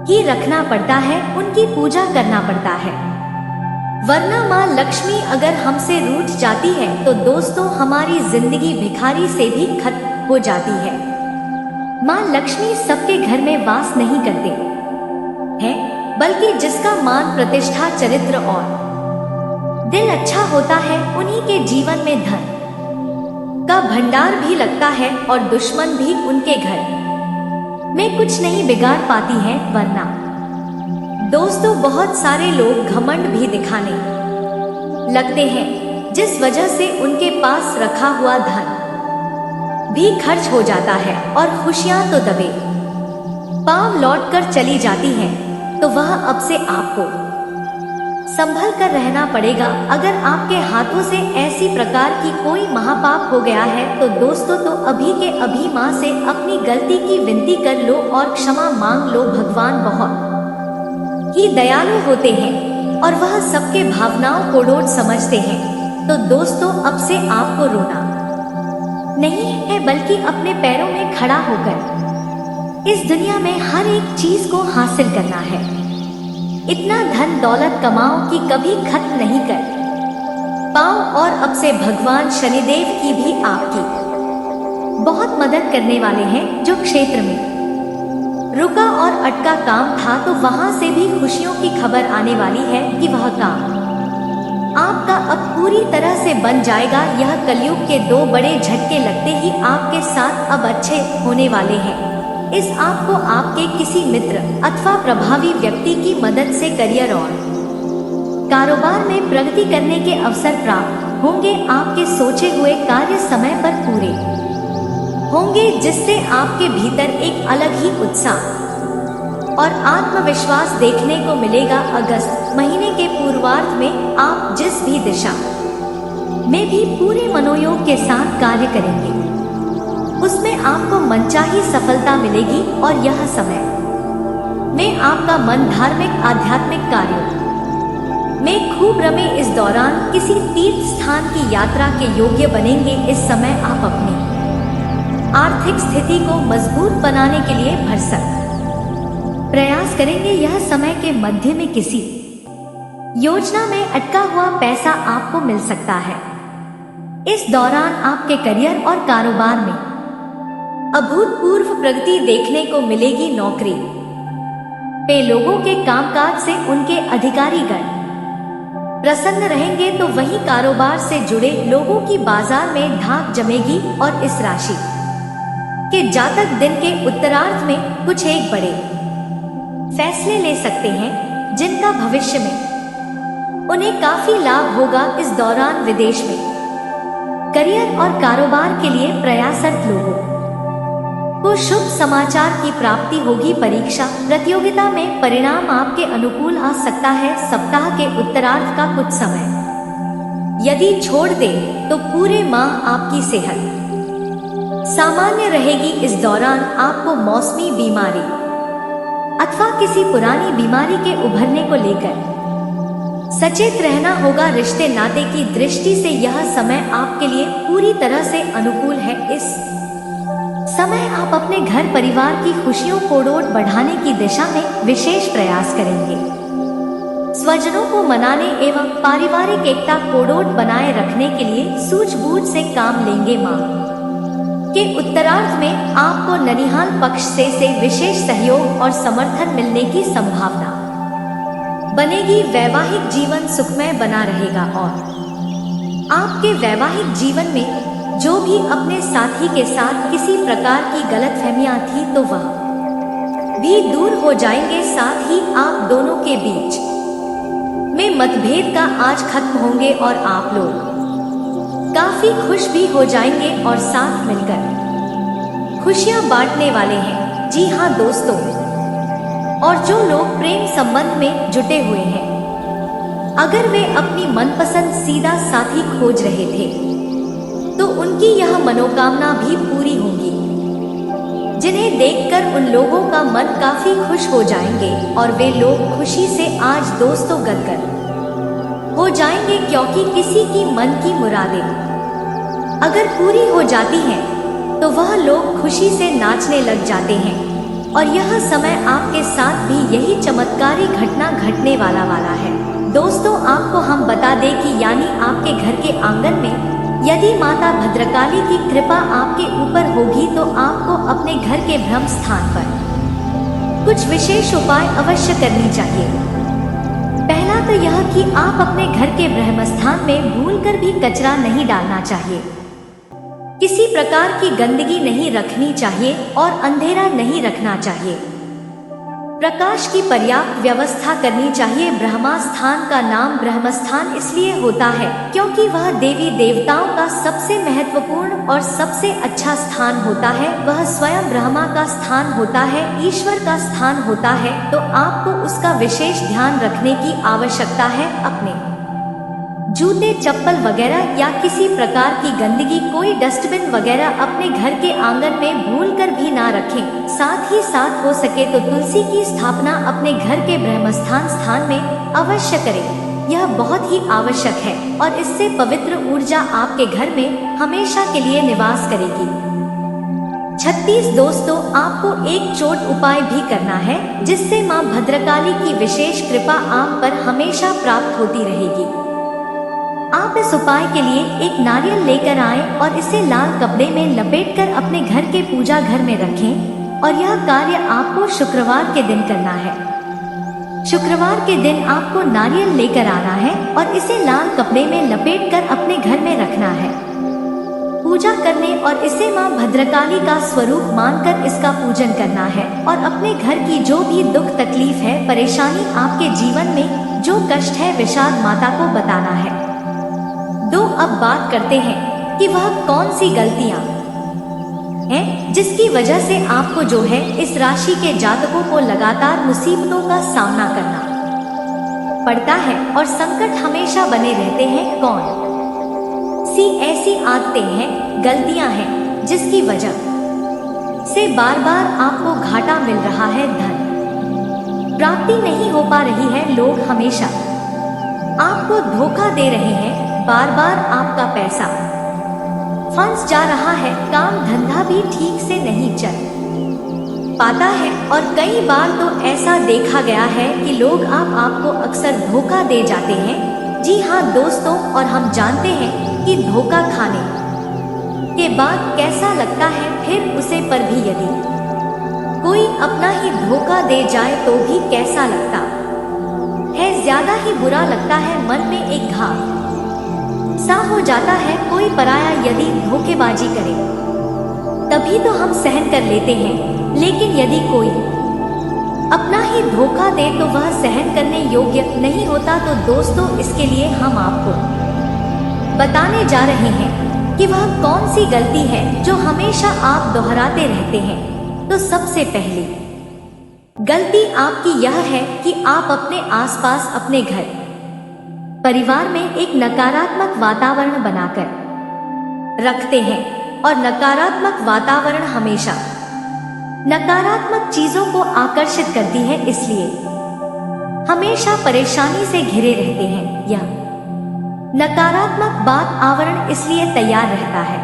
ही रखना पड़ता है, उनकी पूजा करना पड़ता है, वरना माँ लक्ष्मी अगर हमसे रूठ जाती है तो दोस्तों हमारी जिंदगी भिखारी से भी खत्म हो जाती है। माँ लक्ष्मी सबके घर में वास नहीं करते हैं, बल्कि जिसका मान प्रतिष्ठा, चरित्र और दिल अच्छा होता है, उन्हीं के जीवन में धन का भंडार भी लगता है और दुश्मन भी उनके घर में कुछ नहीं बिगाड़ पाती है। वरना दोस्तों, बहुत सारे लोग घमंड भी दिखाने लगते हैं, जिस वजह से उनके पास रखा हुआ धन भी खर्च हो जाता है और खुशियां तो दबे पांव लौट कर चली जाती हैं। तो वह अब से आपको संभल कर रहना पड़ेगा। अगर आपके हाथों से ऐसी प्रकार की कोई महापाप हो गया है तो दोस्तों, तो अभी के अभी माँ से अपनी गलती की विनती कर लो और क्षमा मांग लो। भगवान बहुत ही दयालु होते हैं। और वह सबके भावनाओं को डोट समझते हैं, तो दोस्तों अब से आपको रोना नहीं है, बल्कि अपने पैरों में खड़ा होकर इस दुनिया में हर एक चीज को हासिल करना है। इतना धन दौलत कमाओ कि कभी खत्म नहीं कर पाओ। और अब से भगवान शनिदेव की भी आपकी बहुत मदद करने वाले हैं। जो क्षेत्र में रुका और अटका काम था, तो वहां से भी खुशियों की खबर आने वाली है कि वह काम आपका अब पूरी तरह से बन जाएगा। यह कलयुग के 2 बड़े झटके लगते ही आपके साथ अब अच्छे होने वाले हैं। इस आपको आपके किसी मित्र अथवा प्रभावी व्यक्ति की मदद से करियर और कारोबार में प्रगति करने के अवसर प्राप्त होंगे। आपके सोचे हुए कार्य समय पर पूरे होंगे, जिससे आपके भीतर एक अलग ही उत्साह और आत्मविश्वास देखने को मिलेगा। अगस्त महीने के पूर्वार्ध में आप जिस भी दिशा में भी पूरे मनोयोग के साथ कार्य करेंगे, उसमें आपको मनचाही सफलता मिलेगी। और यह समय में आपका मन धार्मिक आध्यात्मिक कार्यों में खूब रमे। इस दौरान किसी तीर्थ स्थान की यात्रा के योग्य बनेंगे। इस समय आप अपनी आर्थिक स्थिति को मजबूत बनाने के लिए भरसक प्रयास करेंगे। यह समय के मध्य में किसी योजना में अटका हुआ पैसा आपको मिल सकता है। इस दौरान आपके करियर और कारोबार में अभूतपूर्व प्रगति देखने को मिलेगी। नौकरी पे लोगों के कामकाज से उनके अधिकारीगण प्रसन्न रहेंगे, तो वहीं कारोबार से जुड़े लोगों की बाजार में धाक जमेगी। और इस राशि के जातक दिन के उत्तरार्ध में कुछ एक बड़े फैसले ले सकते हैं, जिनका भविष्य में उन्हें काफी लाभ होगा। इस दौरान विदेश में करियर और कारोबार के लिए प्रयासरत लोगों को शुभ समाचार की प्राप्ति होगी। परीक्षा प्रतियोगिता में परिणाम आपके अनुकूल आ सकता है। सप्ताह के उत्तरार्ध का कुछ समय यदि छोड़ दें, तो पूरे माह आपकी सेहत सामान्य रहेगी। इस दौरान आपको मौसमी बीमारी अथवा किसी पुरानी बीमारी के उभरने को लेकर सचेत रहना होगा। रिश्ते नाते की दृष्टि से यह समय आपके लिए पूरी तरह से अनुकूल है। इस समय आप अपने घर परिवार की खुशियों को और बढ़ाने की दिशा में विशेष प्रयास करेंगे। स्वजनों को मनाने एवं पारिवारिक एकता को बनाए रखने के लिए सूझबूझ से काम लेंगे। माह के उत्तरार्ध में आपको ननिहाल पक्ष से विशेष सहयोग और समर्थन मिलने की संभावना बनेगी। वैवाहिक जीवन सुखमय बना रहेगा और आपके वैवाहिक जीवन में जो भी अपने साथी के साथ किसी प्रकार की गलतफहमियां थी, तो वह भी दूर हो जाएंगे। साथ ही आप दोनों के बीच में मतभेद का आज खत्म होंगे और आप लोग काफी खुश भी हो जाएंगे और साथ मिलकर खुशियां बांटने वाले हैं। जी हाँ दोस्तों, और जो लोग प्रेम संबंध में जुटे हुए हैं, अगर वे अपनी मनपसंद सीधा साथी खोज रहे थे, तो उनकी यह मनोकामना भी पूरी होगी, जिन्हें देखकर उन लोगों का मन काफी खुश हो जाएंगे और वे लोग खुशी से आज दोस्तों गदगद हो जाएंगे, क्योंकि किसी की मन की मुरादें अगर पूरी हो जाती हैं, तो वह लोग खुशी से नाचने लग जाते हैं। और यह समय आपके साथ भी यही चमत्कारी घटना घटने वाला है। दोस्तों, आपको हम बता दें कि यानी आपके घर के आंगन में यदि माता भद्रकाली की कृपा आपके ऊपर होगी, तो आपको अपने घर के ब्रह्म स्थान पर कुछ विशेष उपाय अवश्य करनी चाहिए। पहला तो यह कि आप अपने घर के ब्रह्मस्थान में भूलकर भी कचरा नहीं डालना चाहिए, किसी प्रकार की गंदगी नहीं रखनी चाहिए और अंधेरा नहीं रखना चाहिए। प्रकाश की पर्याप्त व्यवस्था करनी चाहिए। ब्रह्मा स्थान का नाम ब्रह्मस्थान इसलिए होता है क्योंकि वह देवी देवताओं का सबसे महत्वपूर्ण और सबसे अच्छा स्थान होता है। वह स्वयं ब्रह्मा का स्थान होता है, ईश्वर का स्थान होता है, तो आपको उसका विशेष ध्यान रखने की आवश्यकता है। अपने जूते चप्पल वगैरह या किसी प्रकार की गंदगी, कोई डस्टबिन वगैरह अपने घर के आंगन में भूलकर भी ना रखें। साथ ही साथ हो सके तो तुलसी की स्थापना अपने घर के ब्रह्मस्थान स्थान में अवश्य करें। यह बहुत ही आवश्यक है और इससे पवित्र ऊर्जा आपके घर में हमेशा के लिए निवास करेगी। 36 दोस्तों, आपको एक चोट उपाय भी करना है जिससे मां भद्रकाली की विशेष कृपा आप पर हमेशा प्राप्त होती रहेगी। आप इस उपाय के लिए एक नारियल लेकर आएं और इसे लाल कपड़े में लपेटकर अपने घर के पूजा घर में रखें और यह कार्य आपको शुक्रवार के दिन करना है। शुक्रवार के दिन आपको नारियल लेकर आना है और इसे लाल कपड़े में लपेटकर अपने घर में रखना है। पूजा करने और इसे मां भद्रकाली का स्वरूप मानकर इसका पूजन करना है और अपने घर की जो भी दुख तकलीफ है, परेशानी, आपके जीवन में जो कष्ट है, विषाद माता को बताना है। अब बात करते हैं कि वह कौन सी गलतियां हैं जिसकी वजह से आपको जो है इस राशि के जातकों को लगातार मुसीबतों का सामना करना पड़ता है और संकट हमेशा बने रहते हैं। कौन सी ऐसी आदतें हैं, गलतियां हैं जिसकी वजह से बार बार आपको घाटा मिल रहा है, धन प्राप्ति नहीं हो पा रही है, लोग हमेशा आपको धोखा दे रहे हैं, बार बार आपका पैसा फंस जा रहा है, काम धंधा भी ठीक से नहीं चल पाता है और कई बार तो ऐसा देखा गया है कि लोग आपको अक्सर धोखा दे जाते हैं। जी हाँ दोस्तों, और हम जानते हैं कि धोखा खाने के बाद कैसा लगता है, फिर उसे पर भी यदि कोई अपना ही धोखा दे जाए तो भी कैसा लगता है, ज्यादा ही बुरा लगता है, मन में एक घाव सा हो जाता है। कोई पराया यदि धोखेबाजी करे तभी तो हम सहन कर लेते हैं, लेकिन यदि कोई अपना ही धोखा दे तो वह सहन करने योग्य नहीं होता। तो दोस्तों, इसके लिए हम आपको बताने जा रहे हैं कि वह कौन सी गलती है जो हमेशा आप दोहराते रहते हैं। तो सबसे पहली गलती आपकी यह है कि आप अपने आसपास, अपने घर परिवार में एक नकारात्मक वातावरण बनाकर रखते हैं और नकारात्मक वातावरण हमेशा नकारात्मक चीजों को आकर्षित करती है, इसलिए हमेशा परेशानी से घिरे रहते हैं। यह नकारात्मक वातावरण इसलिए तैयार रहता है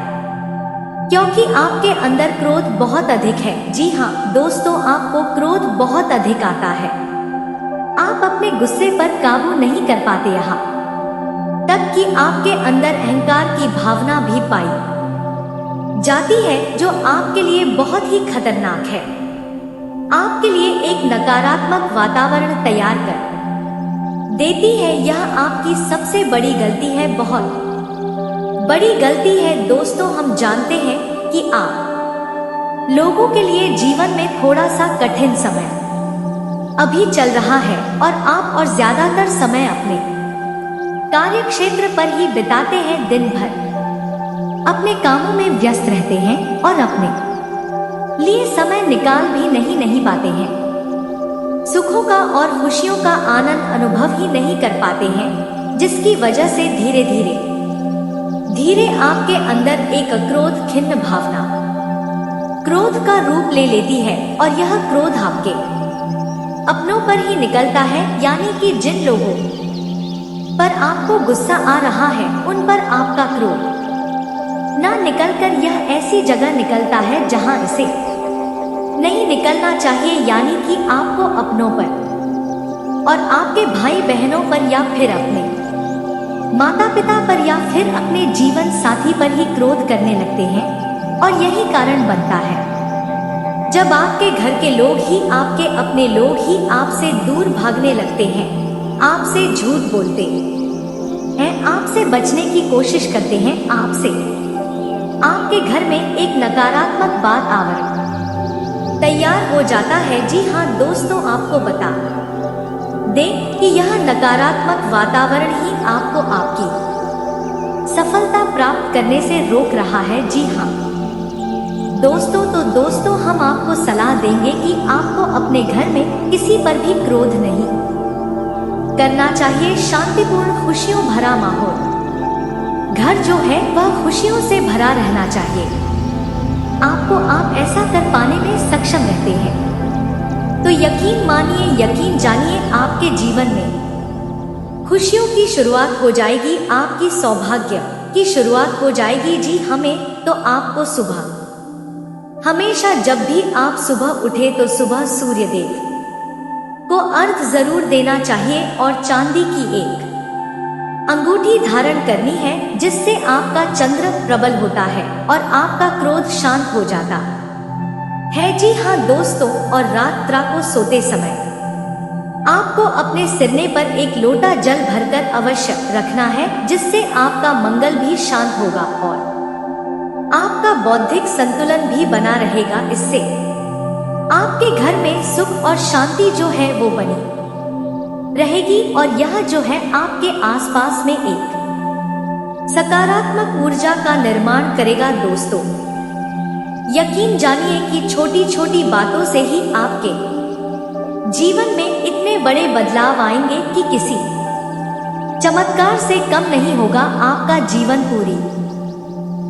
क्योंकि आपके अंदर क्रोध बहुत अधिक है। जी हाँ दोस्तों, आपको क्रोध बहुत अधिक आता है, आप अपने गुस्से पर काबू नहीं कर पाते, यहाँ तक कि आपके अंदर अहंकार की भावना भी पाई जाती है जो आपके लिए बहुत ही खतरनाक है। आपके लिए एक नकारात्मक वातावरण तैयार कर देती है, यह आपकी सबसे बड़ी गलती है, बहुत बड़ी गलती है। दोस्तों, हम जानते हैं कि आप लोगों के लिए जीवन में थोड़ा सा कठिन समय अभी चल रहा है और आप और ज्यादातर समय अपने कार्य क्षेत्र पर ही बिताते हैं, दिन भर अपने कामों में व्यस्त रहते हैं और अपने लिए समय निकाल भी नहीं पाते हैं। सुखों का और खुशियों का आनंद अनुभव ही नहीं कर पाते हैं, जिसकी वजह से धीरे धीरे आपके अंदर एक क्रोध खिन्न भावना क्रोध का रूप ले लेती है और यह क्रोध आपके अपनों पर ही निकलता है, यानी कि जिन लोगों पर आपको गुस्सा आ रहा है उन पर आपका क्रोध ना निकलकर यह ऐसी जगह निकलता है जहां इसे नहीं निकलना चाहिए, यानी कि आपको अपनों पर और आपके भाई बहनों पर या फिर अपने माता पिता पर या फिर अपने जीवन साथी पर ही क्रोध करने लगते हैं। और यही कारण बनता है जब आपके घर के लोग ही, आपके अपने लोग ही आपसे दूर भागने लगते हैं, आपसे झूठ बोलते हैं, आपसे बचने की कोशिश करते हैं, आपके घर में एक नकारात्मक वातावरण तैयार हो जाता है। जी हाँ दोस्तों, आपको बता दें कि यह नकारात्मक वातावरण ही आपको आपकी सफलता प्राप्त करने से रोक रहा है। जी हाँ दोस्तों, तो दोस्तों, हम आपको सलाह देंगे कि आपको अपने घर में किसी पर भी क्रोध नहीं करना चाहिए। शांतिपूर्ण खुशियों भरा माहौल, घर जो है वह खुशियों से भरा रहना चाहिए। आप ऐसा कर पाने में सक्षम रहते हैं तो यकीन मानिए, यकीन जानिए, आपके जीवन में खुशियों की शुरुआत हो जाएगी, आपकी सौभाग्य की शुरुआत हो जाएगी। जी हमें तो आपको सुबह हमेशा जब भी आप सुबह उठे तो सुबह सूर्य देव को अर्घ जरूर देना चाहिए और चांदी की एक अंगूठी धारण करनी है, जिससे आपका चंद्र प्रबल होता है और आपका क्रोध शांत हो जाता है। जी हाँ दोस्तों, और रात को सोते समय आपको अपने सिरने पर एक लोटा जल भरकर अवश्य रखना है, जिससे आपका मंगल भी शांत होगा और आपका बौद्धिक संतुलन भी बना रहेगा। इससे आपके घर में सुख और शांति जो है वो बनी रहेगी और यह जो है आपके आसपास में एक सकारात्मक ऊर्जा का निर्माण करेगा। दोस्तों यकीन जानिए कि छोटी छोटी बातों से ही आपके जीवन में इतने बड़े बदलाव आएंगे कि किसी चमत्कार से कम नहीं होगा। आपका जीवन पूरी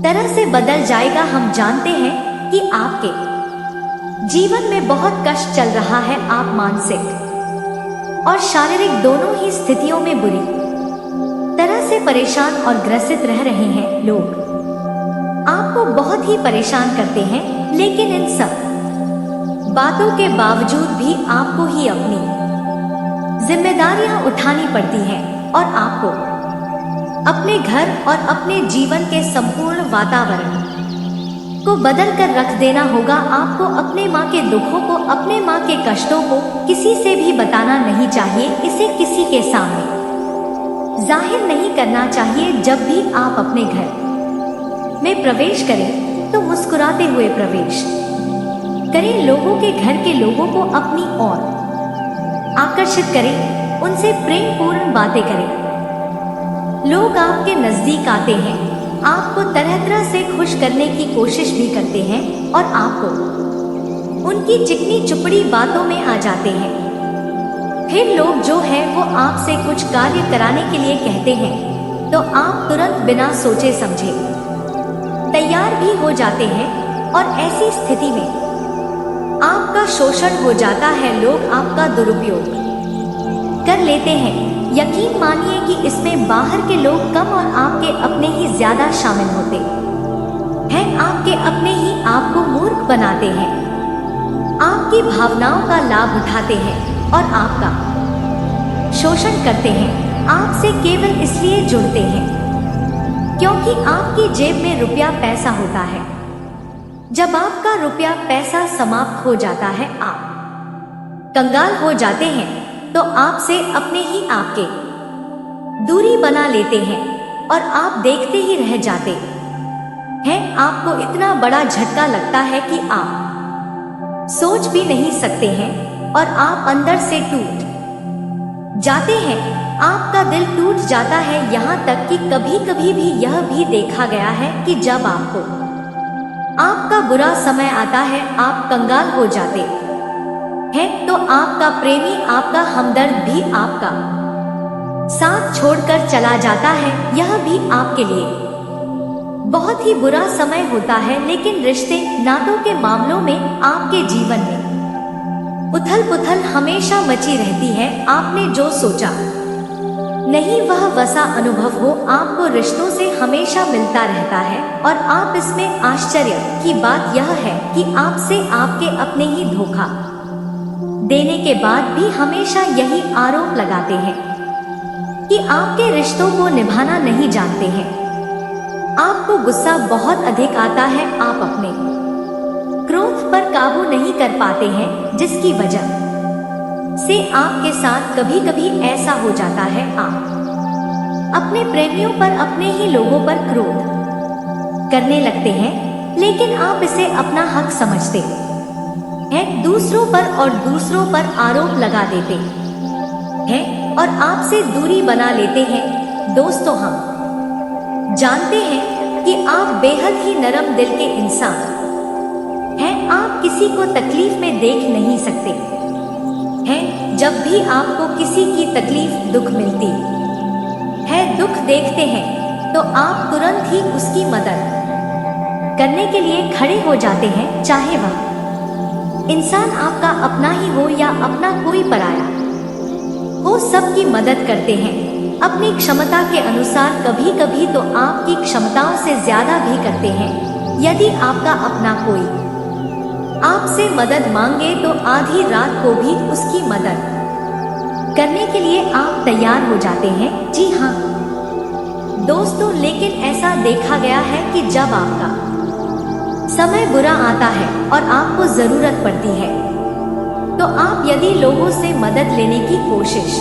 तरह से बदल जाएगा। हम जानते हैं कि आपके जीवन में बहुत कष्ट चल रहा है, आप मानसिक और शारीरिक दोनों ही स्थितियों में बुरी तरह से परेशान और ग्रसित रह रहे हैं। लोग आपको बहुत ही परेशान करते हैं, लेकिन इन सब बातों के बावजूद भी आपको ही अपनी जिम्मेदारियां उठानी पड़ती हैं और आपको अपने घर और अपने जीवन के संपूर्ण वातावरण को बदल कर रख देना होगा। आपको अपने माँ के दुखों को, अपने माँ के कष्टों को किसी से भी बताना नहीं चाहिए। इसे किसी के सामने जाहिर नहीं करना चाहिए। जब भी आप अपने घर में प्रवेश करें तो मुस्कुराते हुए प्रवेश करें। लोगों के घर के लोगों को अपनी ओर आकर्षित करें, उनसे प्रेमपूर्ण बातें करें। लोग आपके नजदीक आते हैं, आपको तरह तरह से खुश करने की कोशिश भी करते हैं और आपको उनकी चिकनी चुपड़ी बातों में आ जाते हैं। फिर लोग जो है वो आपसे कुछ कार्य कराने के लिए कहते हैं तो आप तुरंत बिना सोचे समझे तैयार भी हो जाते हैं और ऐसी स्थिति में आपका शोषण हो जाता है। लोग आपका दुरुपयोग कर लेते हैं। यकीन मानिए कि इसमें बाहर के लोग कम और आपके अपने ही ज्यादा शामिल होते हैं। आपके अपने ही आपको मूर्ख बनाते हैं, आपकी भावनाओं का लाभ उठाते हैं और आपका शोषण करते हैं। आपसे केवल इसलिए जुड़ते हैं क्योंकि आपकी जेब में रुपया पैसा होता है। जब आपका रुपया पैसा समाप्त हो जाता है, आप कंगाल हो जाते हैं तो आपसे अपने ही आपके दूरी बना लेते हैं और आप देखते ही रह जाते हैं। आपको इतना बड़ा झटका लगता है कि आप सोच भी नहीं सकते हैं और आप अंदर से टूट जाते हैं। आपका दिल टूट जाता है। यहाँ तक कि कभी कभी भी यह भी देखा गया है कि जब आपका बुरा समय आता है, आप कंगाल हो जाते हैं तो आपका प्रेमी, आपका हमदर्द भी आपका साथ छोड़कर चला जाता है। यह भी आपके लिए बहुत ही बुरा समय होता है। लेकिन रिश्ते नातों के मामलों में आपके जीवन में उथल पुथल हमेशा मची रहती है। आपने जो सोचा नहीं वह वैसा अनुभव हो आपको रिश्तों से हमेशा मिलता रहता है और आप इसमें आश्चर्य की बात यह है कि आपसे आपके अपने ही धोखा देने के बाद भी हमेशा यही आरोप लगाते हैं कि आपके रिश्तों को निभाना नहीं जानते हैं। आपको गुस्सा बहुत अधिक आता है, आप अपने क्रोध पर काबू नहीं कर पाते हैं, जिसकी वजह से आपके साथ कभी कभी ऐसा हो जाता है आप अपने प्रेमियों पर, अपने ही लोगों पर क्रोध करने लगते हैं, लेकिन आप इसे अपना हक समझते हैं दूसरों पर और दूसरों पर आरोप लगा देते हैं और आपसे दूरी बना लेते हैं। दोस्तों हम जानते हैं कि आप बेहद ही नरम दिल के इंसान हैं। आप किसी को तकलीफ में देख नहीं सकते हैं। जब भी आपको किसी की तकलीफ दुख मिलती है, दुख देखते हैं तो आप तुरंत ही उसकी मदद करने के लिए खड़े हो जाते हैं, चाहे वह इंसान आपका अपना ही हो या अपना कोई पराया हो, सबकी मदद करते हैं। अपनी क्षमता के अनुसार कभी कभी तो आपकी क्षमताओं से ज्यादा भी करते हैं। यदि आपका अपना कोई आपसे मदद मांगे तो आधी रात को भी उसकी मदद करने के लिए आप तैयार हो जाते हैं। जी हाँ दोस्तों, लेकिन ऐसा देखा गया है कि जब आपका समय बुरा आता है और आपको जरूरत पड़ती है तो आप यदि लोगों से मदद लेने की कोशिश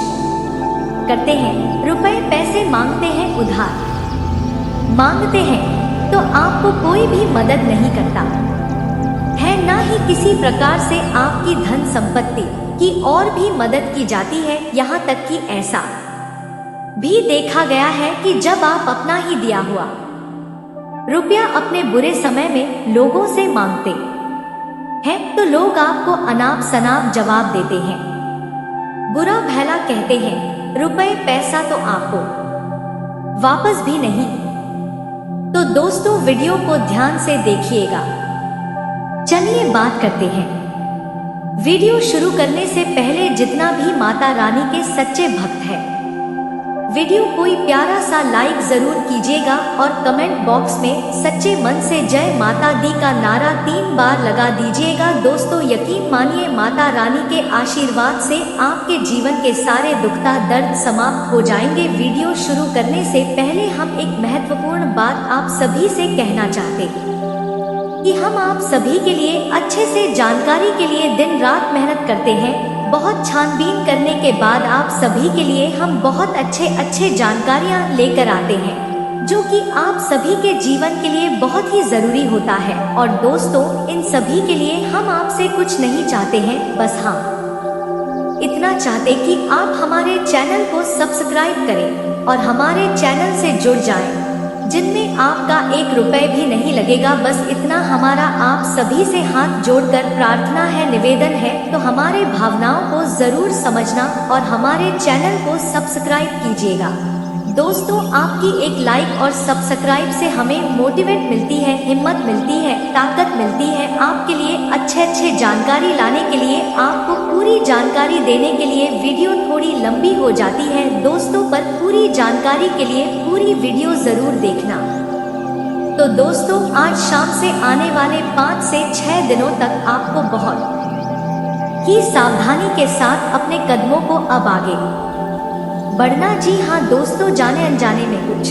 करते हैं, रुपए पैसे मांगते हैं, उधार मांगते हैं, तो आपको कोई भी मदद नहीं करता है, ना ही किसी प्रकार से आपकी धन संपत्ति की और भी मदद की जाती है। यहाँ तक कि ऐसा भी देखा गया है कि जब आप अपना ही दिया हुआ रुपया अपने बुरे समय में लोगों से मांगते हैं तो लोग आपको अनाप शनाप जवाब देते हैं, बुरा भला कहते हैं, रुपए पैसा तो आपको वापस भी नहीं। तो दोस्तों वीडियो को ध्यान से देखिएगा। चलिए बात करते हैं। वीडियो शुरू करने से पहले जितना भी माता रानी के सच्चे भक्त हैं, वीडियो कोई प्यारा सा लाइक जरूर कीजिएगा और कमेंट बॉक्स में सच्चे मन से जय माता दी का नारा 3 बार लगा दीजिएगा। दोस्तों यकीन मानिए माता रानी के आशीर्वाद से आपके जीवन के सारे दुखता दर्द समाप्त हो जाएंगे। वीडियो शुरू करने से पहले हम एक महत्वपूर्ण बात आप सभी से कहना चाहते कि हम आप सभी के लिए अच्छे से जानकारी के लिए दिन रात मेहनत करते हैं। बहुत छानबीन करने के बाद आप सभी के लिए हम बहुत अच्छे जानकारियां लेकर आते हैं जो कि आप सभी के जीवन के लिए बहुत ही जरूरी होता है। और दोस्तों इन सभी के लिए हम आपसे कुछ नहीं चाहते हैं, बस हम इतना चाहते कि आप हमारे चैनल को सब्सक्राइब करें और हमारे चैनल से जुड़ जाएं, जिनमें आपका 1 रुपए भी नहीं लगेगा। बस इतना हमारा आप सभी से हाथ जोड़कर प्रार्थना है, निवेदन है। तो हमारे भावनाओं को जरूर समझना और हमारे चैनल को सब्सक्राइब कीजिएगा। दोस्तों आपकी एक लाइक और सब्सक्राइब से हमें मोटिवेट मिलती है, हिम्मत मिलती है, ताकत मिलती है आपके लिए अच्छे जानकारी लाने के लिए, आपको पूरी जानकारी देने के लिए। वीडियो थोड़ी लंबी हो जाती है दोस्तों, पर पूरी जानकारी के लिए पूरी वीडियो जरूर देखना। तो दोस्तों आज शाम से आने वाले 5 से 6 दिनों तक आपको बहुत ही सावधानी के साथ अपने कदमों को अब आगे बढ़ना। जी हाँ दोस्तों, जाने अनजाने में कुछ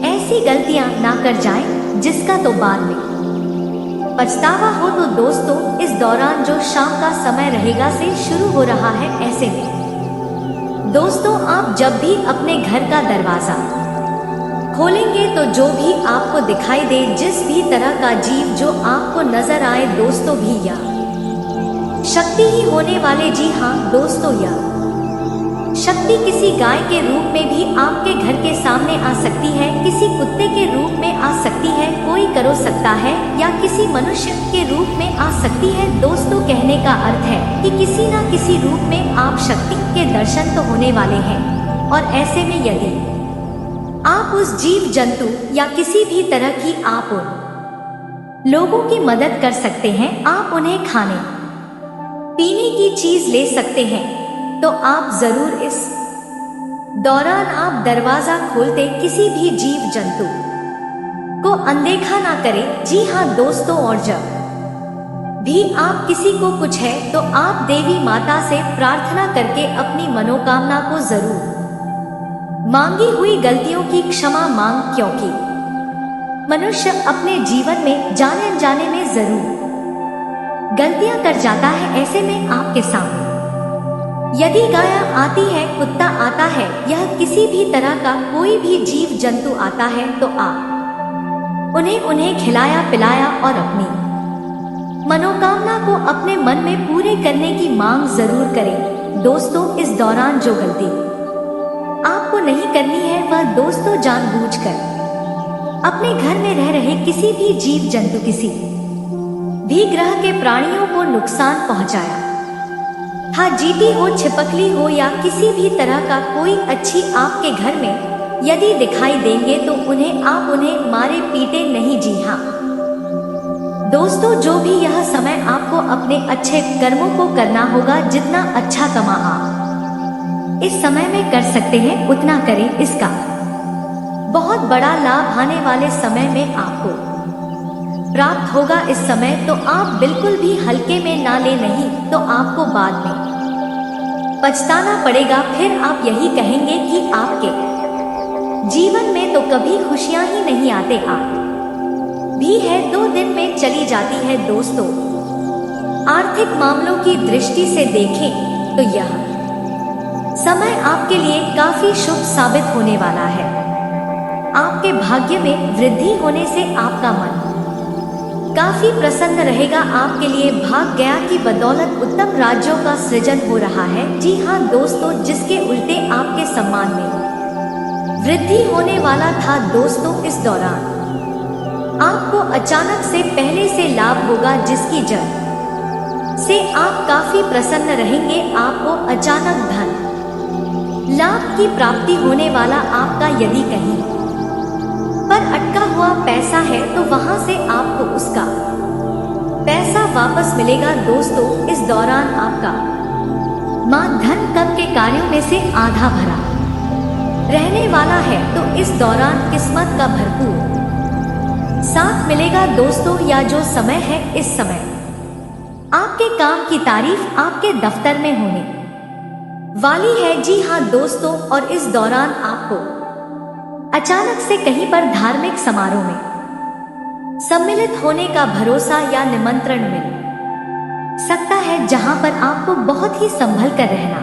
ऐसी गलतियां ना कर जाएं जिसका तो बाद में पछतावा हो। तो दोस्तों इस दौरान जो शाम का समय रहेगा से शुरू हो रहा है, ऐसे में दोस्तों आप जब भी अपने घर का दरवाजा खोलेंगे तो जो भी आपको दिखाई दे, जिस भी तरह का जीव जो आपको नजर आए दोस्तों, भी या शक्ति ही होने वाले। जी हाँ दोस्तों, यह शक्ति किसी गाय के रूप में भी आपके घर के सामने आ सकती है, किसी कुत्ते के रूप में आ सकती है, कोई करो सकता है, या किसी मनुष्य के रूप में आ सकती है। दोस्तों कहने का अर्थ है कि किसी न किसी रूप में आप शक्ति के दर्शन तो होने वाले हैं। और ऐसे में यदि आप उस जीव जंतु या किसी भी तरह की आप उन लोगों की मदद कर सकते हैं, आप उन्हें खाने पीने की चीज ले सकते हैं, तो आप जरूर इस दौरान आप दरवाजा खोलते किसी भी जीव जंतु को अनदेखा ना करें। जी हाँ दोस्तों, और जब भी आप किसी को कुछ है तो आप देवी माता से प्रार्थना करके अपनी मनोकामना को जरूर मांगी हुई गलतियों की क्षमा मांग, क्योंकि मनुष्य अपने जीवन में जाने अनजाने में जरूर गलतियां कर जाता है। ऐसे में आपके सामने यदि गाय आती है, कुत्ता आता है, यह किसी भी तरह का कोई भी जीव जंतु आता है, तो आप उन्हें खिलाया पिलाया और अपनी मनोकामना को अपने मन में पूरे करने की मांग जरूर करें। दोस्तों इस दौरान जो गलती आपको नहीं करनी है वह दोस्तों जानबूझकर अपने घर में रह रहे किसी भी जीव जंतु, किसी भी ग्रह के प्राणियों को नुकसान पहुंचाया। हाँ जीती हो, छिपकली हो या किसी भी तरह का कोई अच्छी आपके घर में यदि दिखाई देंगे तो उन्हें मारे पीटे नहीं। जी हाँ दोस्तों, जो भी यह समय आपको अपने अच्छे कर्मों को करना होगा, जितना अच्छा कमा आप इस समय में कर सकते हैं उतना करें। इसका बहुत बड़ा लाभ आने वाले समय में आपको प्राप्त होगा। इस समय तो आप बिल्कुल भी हल्के में ना ले, नहीं तो आपको बाद में पछताना पड़ेगा। फिर आप यही कहेंगे कि आपके जीवन में तो कभी खुशियां ही नहीं आते। आप भी है 2 दिन में चली जाती है। दोस्तों, आर्थिक मामलों की दृष्टि से देखें तो यह समय आपके लिए काफी शुभ साबित होने वाला है। आपके भाग्य में वृद्धि होने से आपका मन काफी प्रसन्न रहेगा। आपके लिए भाग्य की बदौलत उत्तम राज्यों का सृजन हो रहा है। जी हाँ दोस्तों, जिसके उल्टे आपके सम्मान में वृद्धि होने वाला था। दोस्तों, इस दौरान आपको अचानक से पहले से लाभ होगा, जिसकी जड़ से आप काफी प्रसन्न रहेंगे। आपको अचानक धन लाभ की प्राप्ति होने वाला। आपका यदि कहीं पर अटका हुआ पैसा है तो वहां से आपको उसका पैसा वापस मिलेगा। दोस्तों, इस दौरान आपका मां धन कर्म के कार्यों में से आधा भरा रहने वाला है, तो इस दौरान किस्मत का भरपूर साथ मिलेगा। दोस्तों, या जो समय है, इस समय आपके काम की तारीफ आपके दफ्तर में होने वाली है। जी हाँ दोस्तों, और इस दौरान आपको अचानक से कहीं पर धार्मिक समारोह में सम्मिलित होने का भरोसा या निमंत्रण मिल सकता है, जहां पर आपको बहुत ही संभल कर रहना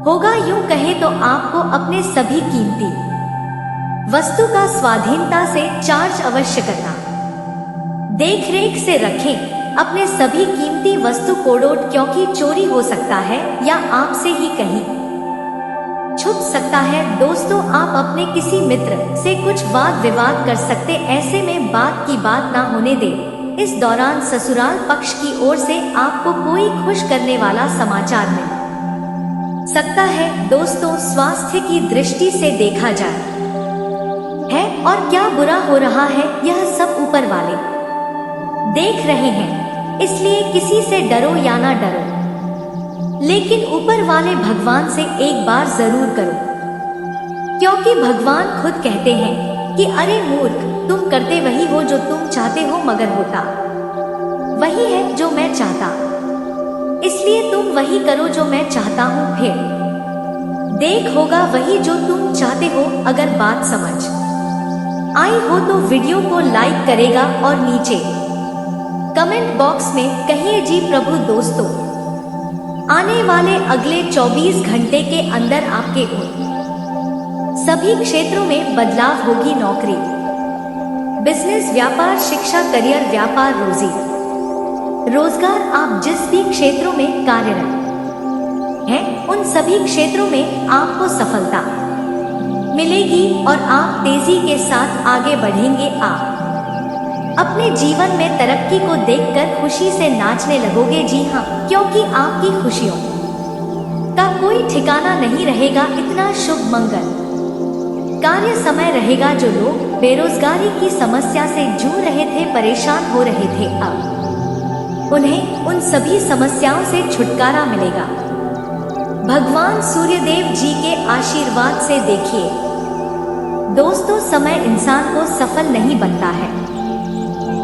होगा। यूं कहे तो आपको अपने सभी कीमती वस्तु का स्वाधीनता से चार्ज अवश्य करना। देख रेख से रखें अपने सभी कीमती वस्तु कोडोट, क्योंकि चोरी हो सकता है या आपसे ही कहीं छुप सकता है। दोस्तों, आप अपने किसी मित्र से कुछ वाद विवाद कर सकते, ऐसे में बात की बात ना होने दें। इस दौरान ससुराल पक्ष की ओर से आपको कोई खुश करने वाला समाचार मिल सकता है। दोस्तों, स्वास्थ्य की दृष्टि से देखा जाए है और क्या बुरा हो रहा है, यह सब ऊपर वाले देख रहे हैं, इसलिए किसी से डरो या ना डरो, लेकिन ऊपर वाले भगवान से एक बार जरूर करो, क्योंकि भगवान खुद कहते हैं कि अरे मूर्ख, तुम करते वही हो जो तुम चाहते हो, मगर होता वही है जो मैं चाहता, इसलिए तुम वही करो जो मैं चाहता हूँ, फिर देख होगा वही जो तुम चाहते हो। अगर बात समझ आई हो तो वीडियो को लाइक करेगा और नीचे कमेंट बॉक्स में कहिए जी प्रभु। दोस्तों, आने वाले अगले 24 घंटे के अंदर आपके सभी क्षेत्रों में बदलाव होगी। नौकरी, बिजनेस, व्यापार, शिक्षा, करियर, व्यापार, रोजी रोजगार, आप जिस भी क्षेत्रों में कार्यरत हैं, उन सभी क्षेत्रों में आपको सफलता मिलेगी और आप तेजी के साथ आगे बढ़ेंगे। आप अपने जीवन में तरक्की को देखकर खुशी से नाचने लगोगे। जी हाँ, क्योंकि आपकी खुशियों का कोई ठिकाना नहीं रहेगा। इतना शुभ मंगल कार्य समय रहेगा। जो लोग बेरोजगारी की समस्या से जूझ रहे थे, परेशान हो रहे थे, अब उन्हें उन सभी समस्याओं से छुटकारा मिलेगा भगवान सूर्यदेव जी के आशीर्वाद से। देखिए दोस्तों, समय इंसान को सफल नहीं बनता है,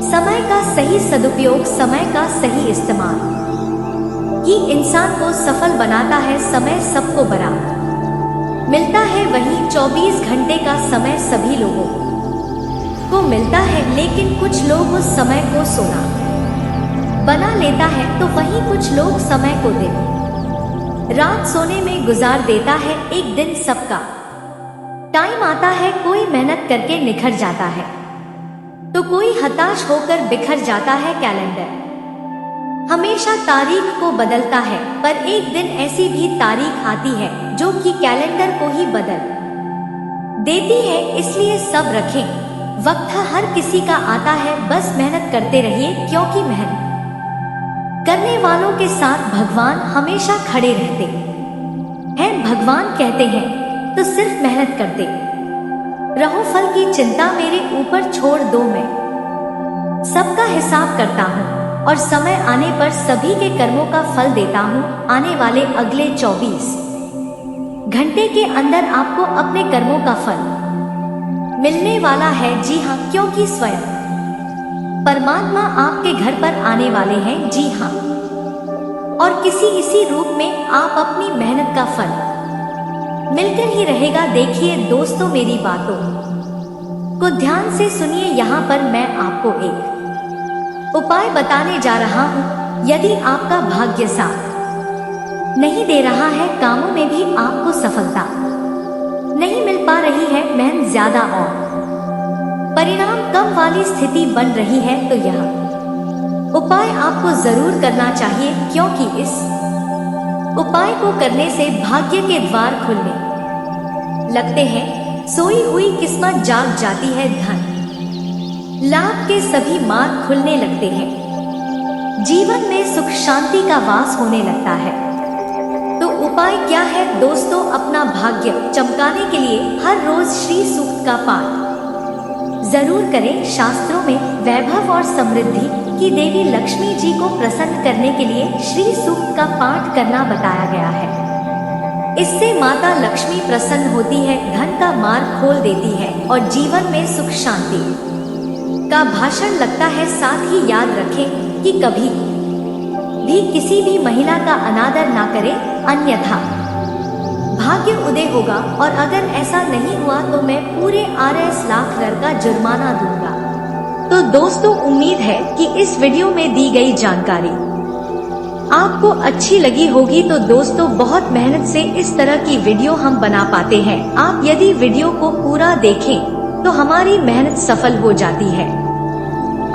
समय का सही सदुपयोग, समय का सही इस्तेमाल ही इंसान को सफल बनाता है। समय सबको बराबर मिलता है, वही 24 घंटे का समय सभी लोगों को मिलता है, लेकिन कुछ लोग उस समय को सोना बना लेता है, तो वहीं कुछ लोग समय को दिन रात सोने में गुजार देता है। एक दिन सबका टाइम आता है, कोई मेहनत करके निखर जाता है तो कोई हताश होकर बिखर जाता है। कैलेंडर हमेशा तारीख को बदलता है, पर एक दिन ऐसी भी तारीख आती है जो कि कैलेंडर को ही बदल देती है। इसलिए सब रखें, वक्त हर किसी का आता है, बस मेहनत करते रहिए, क्योंकि मेहनत करने वालों के साथ भगवान हमेशा खड़े रहते हैं। भगवान कहते हैं तो सिर्फ मेहनत करते रहो, फल की चिंता मेरे ऊपर छोड़ दो, मैं सबका हिसाब करता हूँ और समय आने पर सभी के कर्मों का फल देता हूँ। आने वाले अगले 24 घंटे के अंदर आपको अपने कर्मों का फल मिलने वाला है। जी हाँ, क्योंकि स्वयं परमात्मा आपके घर पर आने वाले हैं। जी हाँ, और किसी इसी रूप में आप अपनी मेहनत का फल मिलकर ही रहेगा। देखिए दोस्तों, मेरी बातों को ध्यान से सुनिए। यहाँ पर मैं आपको एक उपाय बताने जा रहा हूँ। यदि आपका भाग्य साथ नहीं दे रहा है, कामों में भी आपको सफलता नहीं मिल पा रही है, मेहनत ज्यादा और परिणाम कम वाली स्थिति बन रही है, तो यह उपाय आपको जरूर करना चाहिए, क्योंकि इस उपाय को करने से भाग्य के द्वार खुलने लगते हैं। सोई हुई किस्मत जाग जाती है, धन लाभ के सभी मार्ग खुलने लगते हैं, जीवन में सुख शांति का वास होने लगता है। तो उपाय क्या है दोस्तों? अपना भाग्य चमकाने के लिए हर रोज श्री सूक्त का पाठ जरूर करें। शास्त्रों में वैभव और समृद्धि की देवी लक्ष्मी जी को प्रसन्न करने के लिए श्री सूक्त का पाठ करना बताया गया है। इससे माता लक्ष्मी प्रसन्न होती है, धन का मार्ग खोल देती है और जीवन में सुख शांति का भाषण लगता है। साथ ही याद रखें कि कभी भी किसी भी महिला का अनादर ना करें, अन्यथा भाग्य उदय होगा। और अगर ऐसा नहीं हुआ तो मैं पूरे RS लाख का जुर्माना दूंगा। तो दोस्तों, उम्मीद है कि इस वीडियो में दी गई जानकारी आपको अच्छी लगी होगी। तो दोस्तों, बहुत मेहनत से इस तरह की वीडियो हम बना पाते हैं। आप यदि वीडियो को पूरा देखें तो हमारी मेहनत सफल हो जाती है।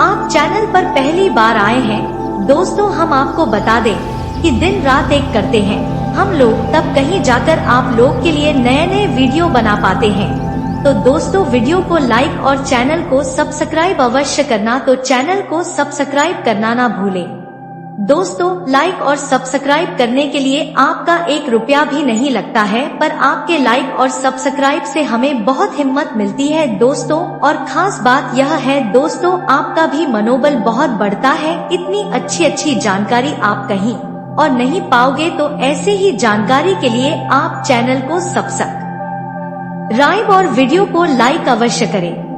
आप चैनल पर पहली बार आए हैं दोस्तों, हम आपको बता दें कि दिन रात एक करते हैं हम लोग, तब कहीं जाकर आप लोग के लिए नए नए वीडियो बना पाते हैं। तो दोस्तों, वीडियो को लाइक और चैनल को सब्सक्राइब अवश्य करना। तो चैनल को सब्सक्राइब करना ना भूलें। दोस्तों, लाइक और सब्सक्राइब करने के लिए आपका 1 रुपया भी नहीं लगता है, पर आपके लाइक और सब्सक्राइब से हमें बहुत हिम्मत मिलती है दोस्तों। और खास बात यह है दोस्तों, आपका भी मनोबल बहुत बढ़ता है। इतनी अच्छी जानकारी आप कहीं और नहीं पाओगे। तो ऐसे ही जानकारी के लिए आप चैनल को सब्सक्राइब और वीडियो को लाइक अवश्य करें।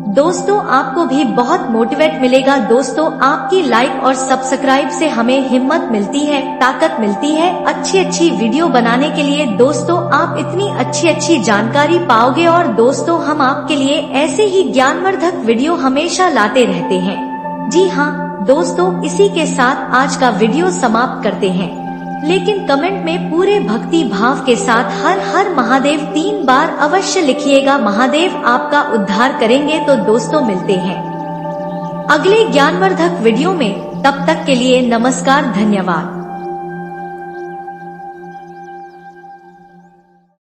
दोस्तों, आपको भी बहुत मोटिवेट मिलेगा। दोस्तों, आपकी लाइक और सब्सक्राइब से हमें हिम्मत मिलती है, ताकत मिलती है अच्छी वीडियो बनाने के लिए। दोस्तों, आप इतनी अच्छी जानकारी पाओगे और दोस्तों, हम आपके लिए ऐसे ही ज्ञानवर्धक वीडियो हमेशा लाते रहते हैं। जी हाँ दोस्तों, इसी के साथ आज का वीडियो समाप्त करते हैं, लेकिन कमेंट में पूरे भक्ति भाव के साथ हर हर महादेव 3 बार अवश्य लिखिएगा। महादेव आपका उद्धार करेंगे। तो दोस्तों, मिलते हैं अगले ज्ञानवर्धक वीडियो में। तब तक के लिए नमस्कार, धन्यवाद।